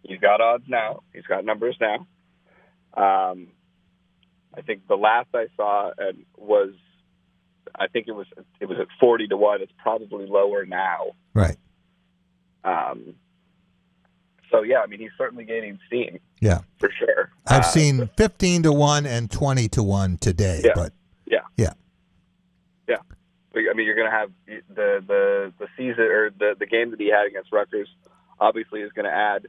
He's got odds now. He's got numbers now. I think the last I saw was, I think it was at 40-1. It's probably lower now. Right. So yeah, I mean, he's certainly gaining steam. Yeah, for sure. I've seen 15-1 and 20-1 today. Yeah. But yeah. I mean, you're going to have the season or the game that he had against Rutgers. Obviously, is going to add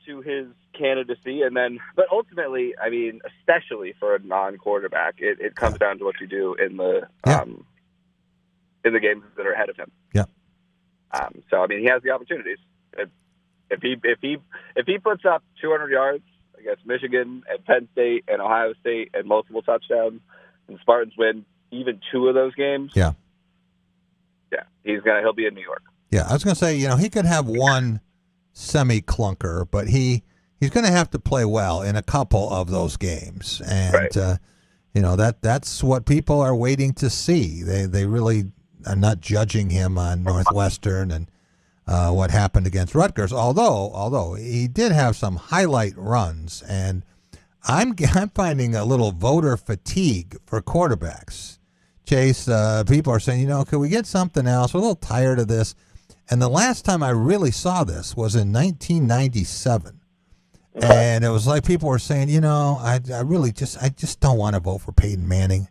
to his candidacy, and then, but ultimately, I mean, especially for a non-quarterback, it comes down to what you do in the games that are ahead of him. Yeah. So I mean, he has the opportunities. If he puts up 200 yards against Michigan and Penn State and Ohio State and multiple touchdowns, and Spartans win even two of those games, he'll be in New York. Yeah, I was going to say, he could have one semi-clunker, but he's going to have to play well in a couple of those games, and that's what people are waiting to see. They really are not judging him on Northwestern and what happened against Rutgers. Although he did have some highlight runs, and I'm finding a little voter fatigue for quarterbacks. Chase, people are saying, can we get something else? We're a little tired of this. And the last time I really saw this was in 1997. And it was like people were saying, I just don't want to vote for Peyton Manning.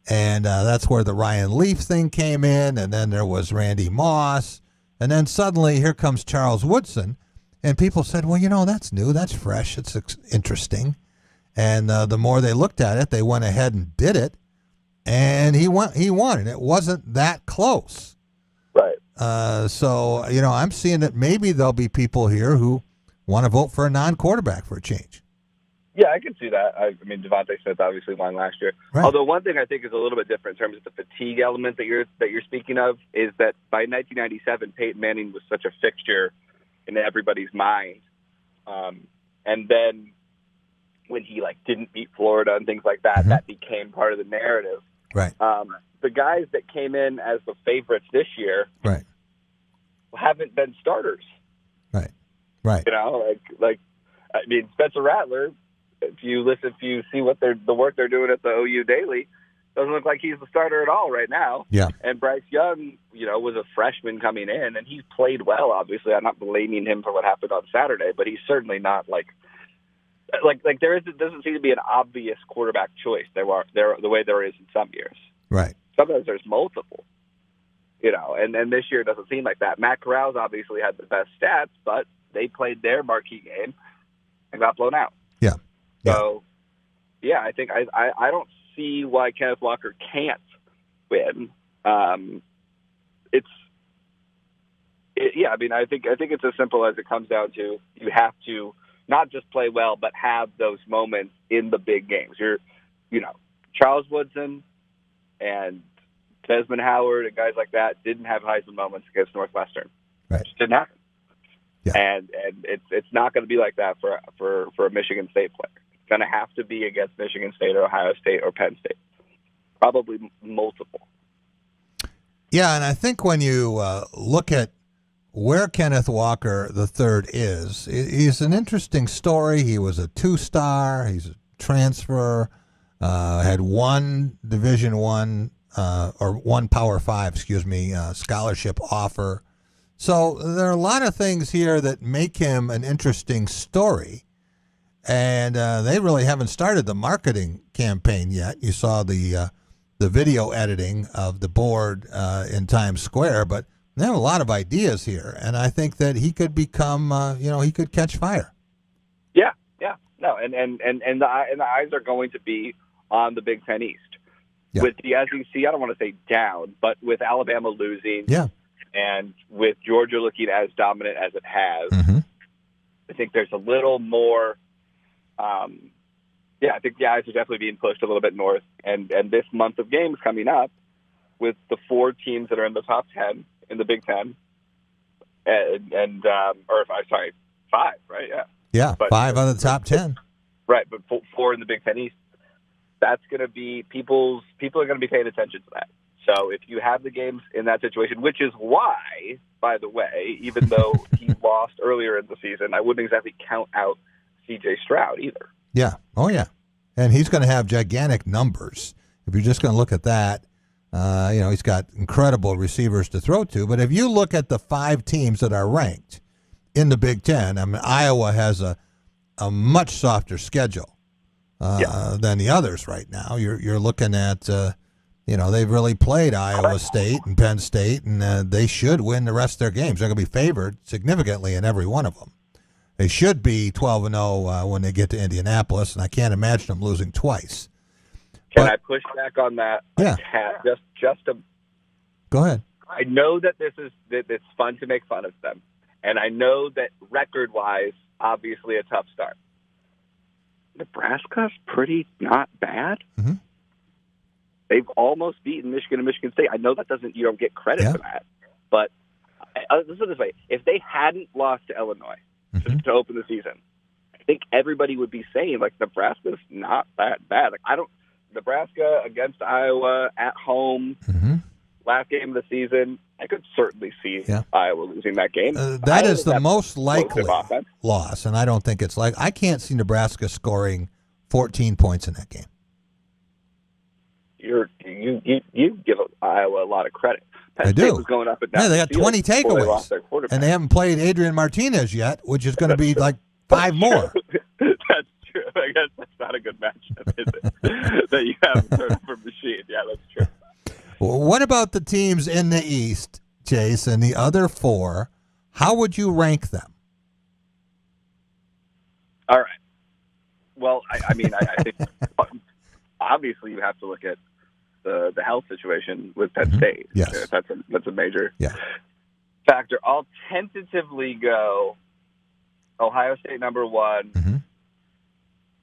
And that's where the Ryan Leaf thing came in. And then there was Randy Moss. And then suddenly here comes Charles Woodson. And people said, well, that's new. That's fresh. It's interesting. And the more they looked at it, they went ahead and did it. And he won. And it wasn't that close. Right. So, I'm seeing that maybe there'll be people here who want to vote for a non-quarterback for a change. Yeah, I can see that. I mean, Devontae Smith obviously won last year. Right. Although one thing I think is a little bit different in terms of the fatigue element that you're speaking of is that by 1997, Peyton Manning was such a fixture in everybody's mind. And then when he didn't beat Florida and things like that, that became part of the narrative. Right. The guys that came in as the favorites this year haven't been starters. Right. I mean, Spencer Rattler, if you see what the work they're doing at the OU Daily, doesn't look like he's the starter at all right now. Yeah. And Bryce Young, was a freshman coming in, and he's played well. Obviously, I'm not blaming him for what happened on Saturday, but he's certainly not doesn't seem to be an obvious quarterback choice. The way there is in some years. Right. Sometimes there's multiple. And this year it doesn't seem like that. Matt Corral's obviously had the best stats, but they played their marquee game and got blown out. Yeah. So, I think I don't see why Kenneth Walker can't win. I mean, I think it's as simple as it comes down to you have to not just play well, but have those moments in the big games. Charles Woodson and Desmond Howard and guys like that didn't have Heisman moments against Northwestern. Right. It just didn't happen. Yeah. And it's not going to be like that for a Michigan State player. It's going to have to be against Michigan State or Ohio State or Penn State. Probably multiple. Yeah, and I think when you look at where Kenneth Walker III is, he's an interesting story. He was a two-star. He's a transfer. Had one Division I or one Power 5, scholarship offer. So there are a lot of things here that make him an interesting story. And they really haven't started the marketing campaign yet. You saw the video editing of the board in Times Square, but they have a lot of ideas here, and I think that he could become, he could catch fire. Yeah. No, and the eyes are going to be on the Big Ten East. Yeah. With the SEC, I don't want to say down, but with Alabama losing, yeah, and with Georgia looking as dominant as it has, mm-hmm. I think there's a little more. I think the eyes are definitely being pushed a little bit north, and this month of games coming up with the 4 teams that are in the top 10 in the Big Ten, 5, right? Yeah, but 5 on the top 10. Right, but 4 in the Big Ten East. That's going to be people are going to be paying attention to that. So if you have the games in that situation, which is why, by the way, even though he lost earlier in the season, I wouldn't exactly count out C.J. Stroud either. Yeah. Oh, yeah. And he's going to have gigantic numbers. If you're just going to look at that, he's got incredible receivers to throw to. But if you look at the 5 teams that are ranked in the Big Ten, I mean, Iowa has a much softer schedule than the others right now. You're looking at, they've really played Iowa State and Penn State, and they should win the rest of their games. They're going to be favored significantly in every one of them. They should be 12-0 when they get to Indianapolis, and I can't imagine them losing twice. Can I push back on that? Yeah. Go ahead. I know that it's fun to make fun of them, and I know that record-wise, obviously a tough start. Nebraska's pretty not bad. Mm-hmm. They've almost beaten Michigan and Michigan State. I know you don't get credit for that, but let's put it this way: if they hadn't lost to Illinois to open the season, I think everybody would be saying Nebraska's not that bad. Nebraska against Iowa at home, last game of the season, I could certainly see Iowa losing that game. That is the most likely loss, and I don't think it's I can't see Nebraska scoring 14 points in that game. You give Iowa a lot of credit. I do. Was going up and down they got 20 takeaways, and they haven't played Adrian Martinez yet, which is going to be 5 more. That's true. I guess that's not a good matchup, is it? That you have for Machine. Yeah, that's true. What about the teams in the East, Chase, and the other 4? How would you rank them? All right. Well, I think obviously you have to look at the health situation with Penn State. Yes. That's a major factor. I'll tentatively go Ohio State number 1,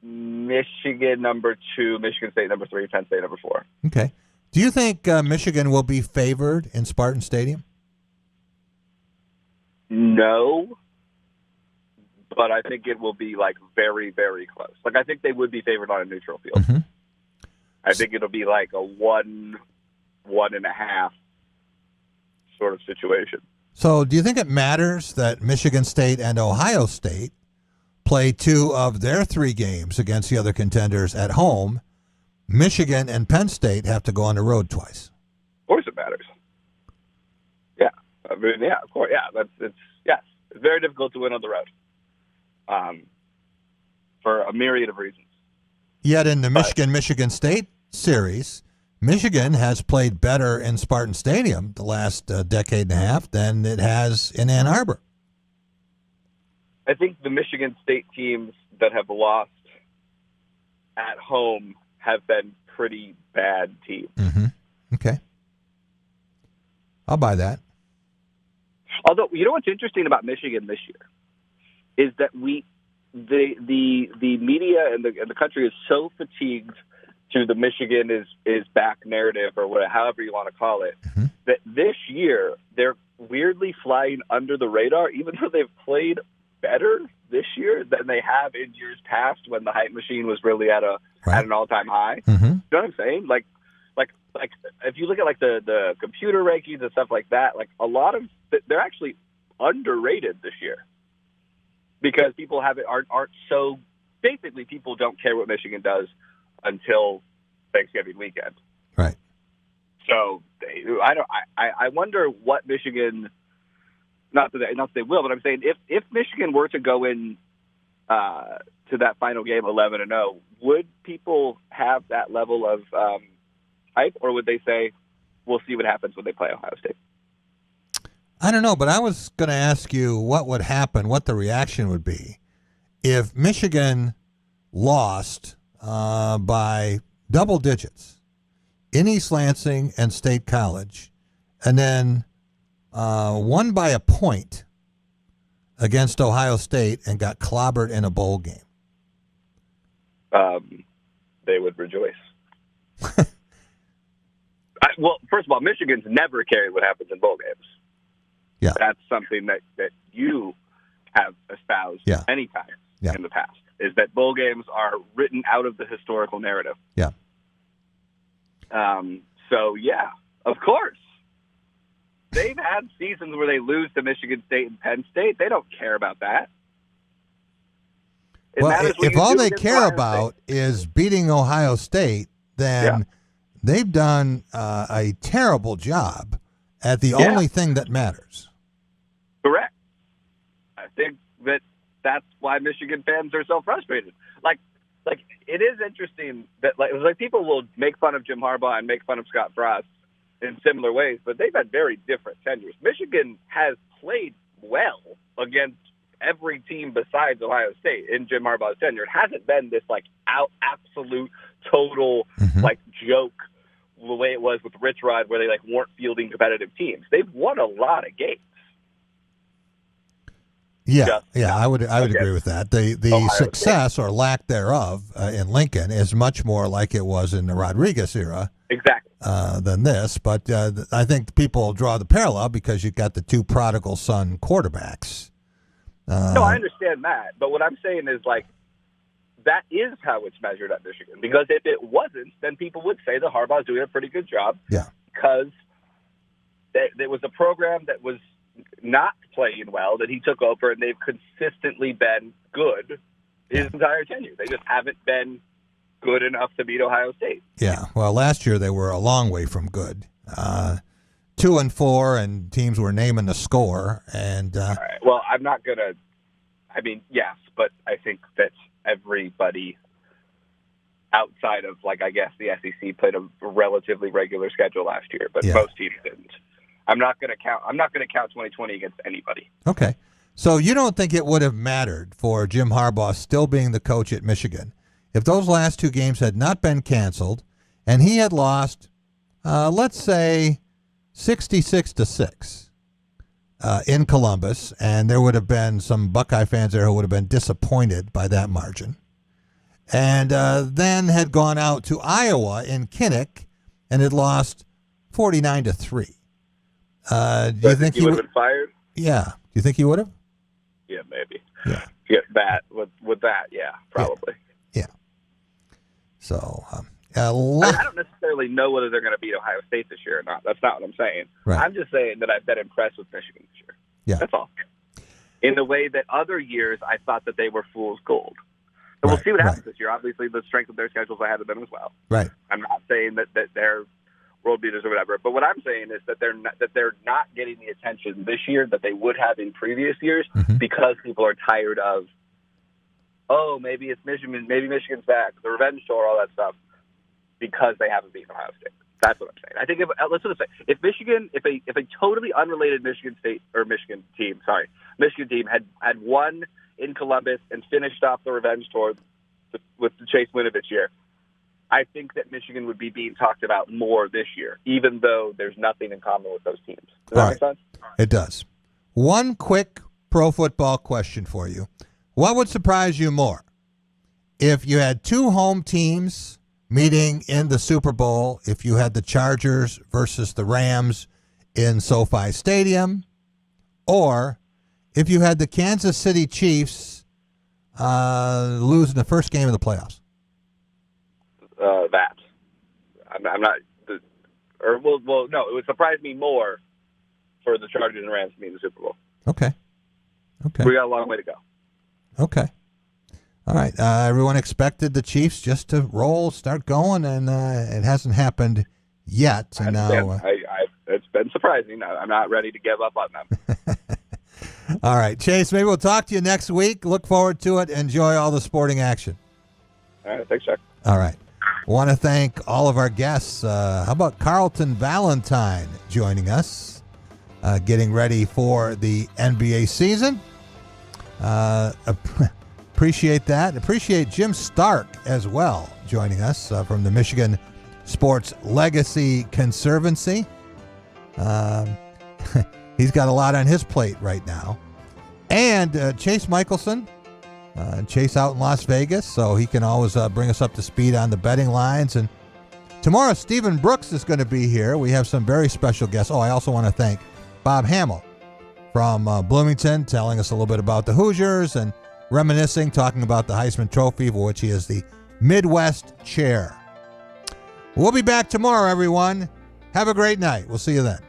Michigan number 2, Michigan State number 3, Penn State number 4. Okay. Do you think Michigan will be favored in Spartan Stadium? No, but I think it will be very, very close. I think they would be favored on a neutral field. Mm-hmm. I think it'll be a 1.5 sort of situation. So do you think it matters that Michigan State and Ohio State play 2 of their 3 games against the other contenders at home? Michigan and Penn State have to go on the road twice. Of course it matters. Yeah. Of course. Yeah. It's very difficult to win on the road. For a myriad of reasons. Yet in the Michigan State series, Michigan has played better in Spartan Stadium the last decade and a half than it has in Ann Arbor. I think the Michigan State teams that have lost at home have been pretty bad teams. Mm-hmm. Okay. I'll buy that. Although, you know what's interesting about Michigan this year is that the media and the country is so fatigued to the Michigan is back narrative or whatever, however you want to call it, that this year they're weirdly flying under the radar, even though they've played better this year than they have in years past when the hype machine was really at an all-time high. Mm-hmm. You know what I'm saying? Like if you look at the computer rankings and stuff like that, a lot of they're actually underrated this year because people aren't so basically people don't care what Michigan does until Thanksgiving weekend. Right. So I wonder what Michigan not that they will, but I'm saying if Michigan were to go in to that final game 11-0, would people have that level of hype, or would they say, we'll see what happens when they play Ohio State? I don't know, but I was going to ask you what would happen, what the reaction would be if Michigan lost by double digits in East Lansing and State College, and then won by a point against Ohio State and got clobbered in a bowl game. They would rejoice. Well, first of all, Michigan's never carried what happens in bowl games. Yeah. That's something that you have espoused many times in the past, is that bowl games are written out of the historical narrative. Yeah. So, yeah, of course. They've had seasons where they lose to Michigan State and Penn State. They don't care about that. Well, if all they care about is beating Ohio State, then they've done a terrible job at the only thing that matters. Correct. I think that's why Michigan fans are so frustrated. Like it is interesting that people will make fun of Jim Harbaugh and make fun of Scott Frost in similar ways, but they've had very different tenures. Michigan has played well against every team besides Ohio State in Jim Harbaugh's tenure. It hasn't been this absolute total joke the way it was with Rich Rod, where they weren't fielding competitive teams. They've won a lot of games. Yeah, I would agree with that. The success or lack thereof in Lincoln is much more like it was in the Rodriguez era, exactly, than this. But I think people draw the parallel because you've got the two prodigal son quarterbacks. No, I understand that, but what I'm saying is that is how it's measured at Michigan. Because if it wasn't, then people would say that Harbaugh's doing a pretty good job. Yeah, because there was a program that was not playing well that he took over, and they've consistently been good his entire tenure. They just haven't been good enough to beat Ohio State. Yeah, well, last year they were a long way from good. 2-4, and teams were naming the score. And all right. Well, I'm not gonna. I mean, yes, but I think that everybody outside of I guess the SEC played a relatively regular schedule last year, but most teams didn't. I'm not going to count 2020 against anybody. Okay. So you don't think it would have mattered for Jim Harbaugh still being the coach at Michigan if those last two games had not been canceled and he had lost, let's say, 66-6 in Columbus, and there would have been some Buckeye fans there who would have been disappointed by that margin, and then had gone out to Iowa in Kinnick and had lost 49-3. Do you think he would have been fired? Yeah. Do you think he would have? Yeah, maybe. Yeah. That with that, yeah, probably. Yeah. So I don't necessarily know whether they're going to beat Ohio State this year or not. That's not what I'm saying. Right. I'm just saying that I've been impressed with Michigan this year. Yeah. That's all. In the way that other years I thought that they were fool's gold. So we'll see what happens this year. Obviously, the strength of their schedules ahead of them as well. Right. I'm not saying that they're world beaters or whatever, but what I'm saying is that they're not getting the attention this year that they would have in previous years because people are tired of, maybe it's Michigan, maybe Michigan's back, the revenge tour, all that stuff, because they haven't beaten Ohio State. That's what I'm saying. I think if Michigan, if a totally unrelated Michigan team had won in Columbus and finished off the revenge tour with the Chase Winovich year, I think that Michigan would be being talked about more this year, even though there's nothing in common with those teams. Does that make sense? It does. One quick pro football question for you. What would surprise you more? If you had two home teams meeting in the Super Bowl, if you had the Chargers versus the Rams in SoFi Stadium, or if you had the Kansas City Chiefs losing the first game of the playoffs? That. I'm not. No, it would surprise me more for the Chargers and Rams to be in the Super Bowl. Okay. We got a long way to go. Okay. All right. Everyone expected the Chiefs just to roll, start going, and it hasn't happened yet. And now it's been surprising. I'm not ready to give up on them. All right, Chase, maybe we'll talk to you next week. Look forward to it. Enjoy all the sporting action. All right, thanks, Jack. All right. Want to thank all of our guests. How about Carlton Valentine joining us, getting ready for the NBA season? Appreciate that. Appreciate Jim Stark as well joining us from the Michigan Sports Legacy Conservancy. He's got a lot on his plate right now. And Chase Michelson. Chase out in Las Vegas, so he can always bring us up to speed on the betting lines. And tomorrow, Stephen Brooks is going to be here. We have some very special guests. Oh, I also want to thank Bob Hamill from Bloomington, telling us a little bit about the Hoosiers and reminiscing, talking about the Heisman Trophy, for which he is the Midwest chair. We'll be back tomorrow, everyone. Have a great night. We'll see you then.